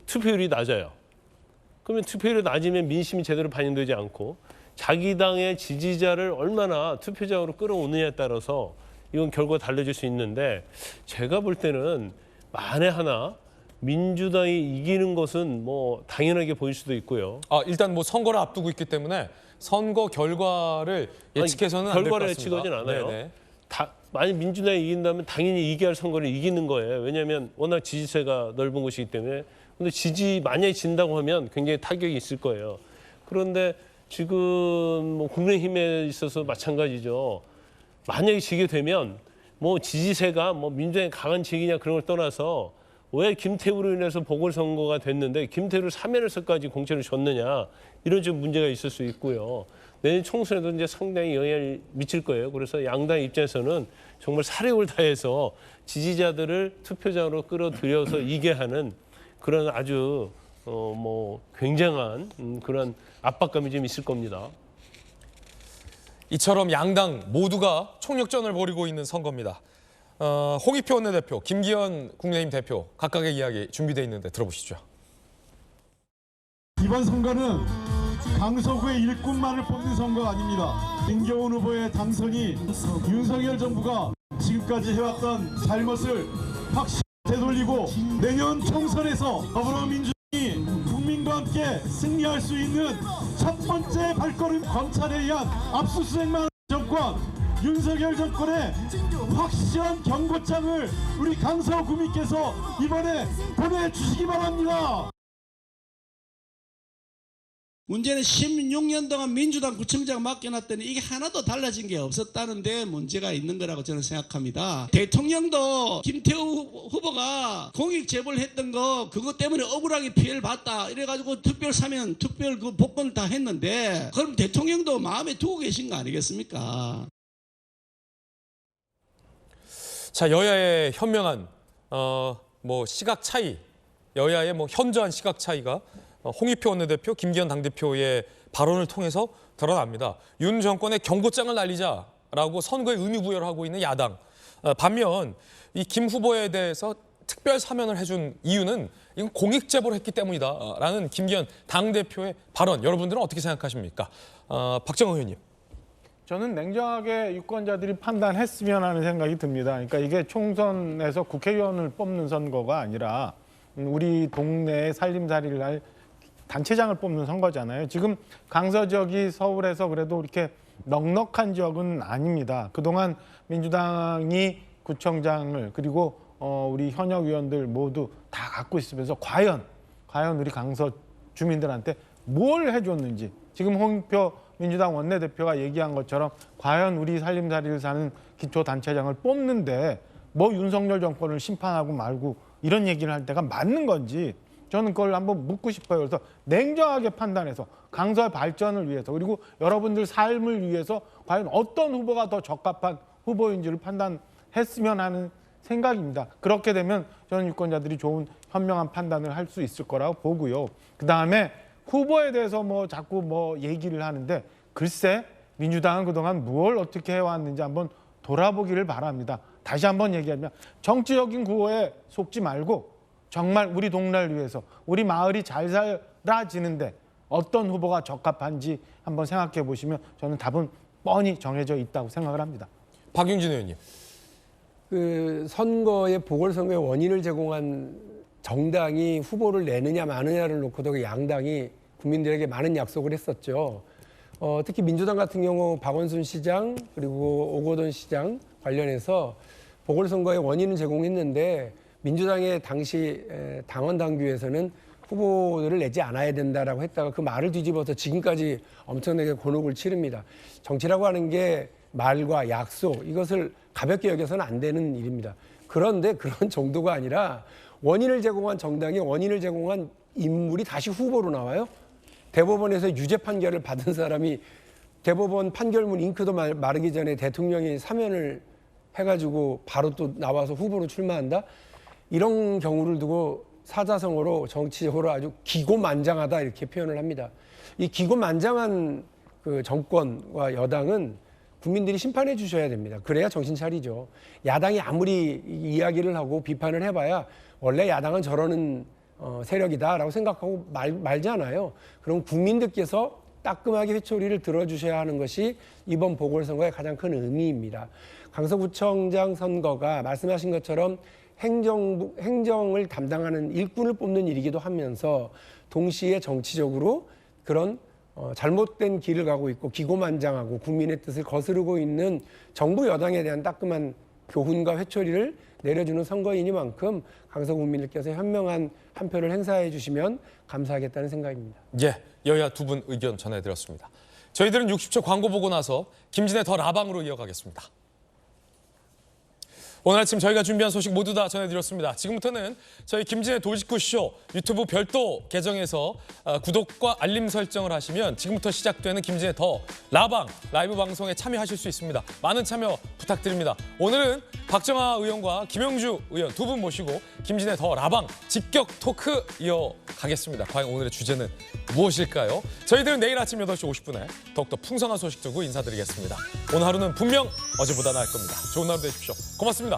투표율이 낮아요. 그러면 투표율이 낮으면 민심이 제대로 반영되지 않고 자기 당의 지지자를 얼마나 투표장으로 끌어오느냐에 따라서 이건 결과가 달라질 수 있는데 제가 볼 때는 만에 하나 민주당이 이기는 것은 뭐 당연하게 보일 수도 있고요. 일단 뭐 선거를 앞두고 있기 때문에 선거 결과를 예측해서는 안 될 것 결과를 같습니다. 예측하진 않아요. 네네. 만약 민주당이 이긴다면 당연히 이겨야 할 선거를 이기는 거예요. 왜냐하면 워낙 지지세가 넓은 곳이기 때문에. 근데 만약에 진다고 하면 굉장히 타격이 있을 거예요. 그런데 지금 뭐 국민의힘에 있어서 마찬가지죠. 만약에 지게 되면 뭐 지지세가 뭐 민주당이 강한 지지냐 그런 걸 떠나서 왜 김태우로 인해서 보궐선거가 됐는데 김태우를 사면에서까지 공천을 줬느냐 이런 좀 문제가 있을 수 있고요. 내년 총선에도 이제 상당히 영향을 미칠 거예요. 그래서 양당 입장에서는 정말 사력을 다해서 지지자들을 투표장으로 끌어들여서 이게 하는 그런 아주 뭐 굉장한 그런 압박감이 좀 있을 겁니다. 이처럼 양당 모두가 총력전을 벌이고 있는 선거입니다. 홍익표 원내대표, 김기현 국민의힘 대표 각각의 이야기 준비되어 있는데 들어보시죠. 이번 선거는 강서구의 일꾼만을 뽑는 선거가 아닙니다. 김경훈 후보의 당선이 윤석열 정부가 지금까지 해왔던 잘못을 확실히 되돌리고 내년 총선에서 더불어민주당이 국민과 함께 승리할 수 있는 첫 번째 발걸음 검찰에 의한 압수수색만 정권 윤석열 정권의 확실한 경고장을 우리 강서구민께서 이번에 보내주시기 바랍니다. 문제는 16년 동안 민주당 구청장 맡겨놨더니 이게 하나도 달라진 게 없었다는 데 문제가 있는 거라고 저는 생각합니다. 대통령도 김태우 후보가 공익 제보를 했던 거 그것 때문에 억울하게 피해를 봤다 이래가지고 특별 사면 특별 그 복권을 다 했는데 그럼 대통령도 마음에 두고 계신 거 아니겠습니까? 자, 여야의 현명한 뭐 시각 차이, 여야의 뭐 현저한 시각 차이가 홍익표 원내대표, 김기현 당대표의 발언을 통해서 드러납니다. 윤 정권의 경고장을 날리자라고 선거에 의미 부여를 하고 있는 야당. 반면 이 김 후보에 대해서 특별 사면을 해준 이유는 이건 공익 제보를 했기 때문이다라는 김기현 당대표의 발언. 여러분들은 어떻게 생각하십니까? 박정호 의원님. 저는 냉정하게 유권자들이 판단했으면 하는 생각이 듭니다. 그러니까 이게 총선에서 국회의원을 뽑는 선거가 아니라 우리 동네의 살림살이를 할 단체장을 뽑는 선거잖아요. 지금 강서 지역이 서울에서 그래도 이렇게 넉넉한 지역은 아닙니다. 그동안 민주당이 구청장을 그리고 우리 현역 의원들 모두 다 갖고 있으면서 과연 우리 강서 주민들한테 뭘 해줬는지, 지금 홍익표 민주당 원내대표가 얘기한 것처럼 과연 우리 살림살이를 사는 기초단체장을 뽑는데 뭐 윤석열 정권을 심판하고 말고 이런 얘기를 할 때가 맞는 건지 저는 그걸 한번 묻고 싶어요. 그래서 냉정하게 판단해서 강서의 발전을 위해서 그리고 여러분들 삶을 위해서 과연 어떤 후보가 더 적합한 후보인지를 판단했으면 하는 생각입니다. 그렇게 되면 저는 유권자들이 좋은 현명한 판단을 할 수 있을 거라고 보고요. 그다음에 후보에 대해서 뭐 자꾸 뭐 얘기를 하는데 글쎄 민주당은 그동안 무엇을 어떻게 해왔는지 한번 돌아보기를 바랍니다. 다시 한번 얘기하면 정치적인 구호에 속지 말고 정말 우리 동네를 위해서 우리 마을이 잘 살아지는데 어떤 후보가 적합한지 한번 생각해 보시면 저는 답은 뻔히 정해져 있다고 생각을 합니다. 박용진 의원님. 그 선거의 보궐선거의 원인을 제공한 정당이 후보를 내느냐 마느냐를 놓고도 그 양당이 국민들에게 많은 약속을 했었죠. 특히 민주당 같은 경우 박원순 시장 그리고 오거돈 시장 관련해서 보궐선거의 원인을 제공했는데 민주당의 당시 당원 당규에서는 후보들을 내지 않아야 된다라고 했다가 그 말을 뒤집어서 지금까지 엄청나게 곤혹을 치릅니다. 정치라고 하는 게 말과 약속 이것을 가볍게 여겨서는 안 되는 일입니다. 그런데 그런 정도가 아니라 원인을 제공한 정당이 원인을 제공한 인물이 다시 후보로 나와요. 대법원에서 유죄 판결을 받은 사람이 대법원 판결문 잉크도 마르기 전에 대통령이 사면을 해가지고 바로 또 나와서 후보로 출마한다? 이런 경우를 두고 사자성어로 정치적으로 아주 기고만장하다 이렇게 표현을 합니다. 이 기고만장한 그 정권과 여당은 국민들이 심판해 주셔야 됩니다. 그래야 정신 차리죠. 야당이 아무리 이야기를 하고 비판을 해봐야 원래 야당은 저러는 세력이다라고 생각하고 말잖아요. 그럼 국민들께서 따끔하게 회초리를 들어주셔야 하는 것이 이번 보궐선거의 가장 큰 의미입니다. 강서구청장 선거가 말씀하신 것처럼 행정을 담당하는 일꾼을 뽑는 일이기도 하면서 동시에 정치적으로 그런 잘못된 길을 가고 있고 기고만장하고 국민의 뜻을 거스르고 있는 정부 여당에 대한 따끔한 교훈과 회초리를 내려주는 선거이니만큼 강서 국민들께서 현명한 한 표를 행사해 주시면 감사하겠다는 생각입니다. 예, 여야 두 분 의견 전해드렸습니다. 저희들은 60초 광고 보고 나서 김진애 더 라방으로 이어가겠습니다. 오늘 아침 저희가 준비한 소식 모두 다 전해드렸습니다. 지금부터는 저희 김진애 돌직구쇼 유튜브 별도 계정에서 구독과 알림 설정을 하시면 지금부터 시작되는 김진애 더 라방 라이브 방송에 참여하실 수 있습니다. 많은 참여 부탁드립니다. 오늘은 박정아 의원과 김영주 의원 두 분 모시고 김진애 더 라방 직격 토크 이어가겠습니다. 과연 오늘의 주제는 무엇일까요? 저희들은 내일 아침 8시 50분에 더욱더 풍성한 소식 들고 인사드리겠습니다. 오늘 하루는 분명 어제보다 나을 겁니다. 좋은 하루 되십시오. 고맙습니다.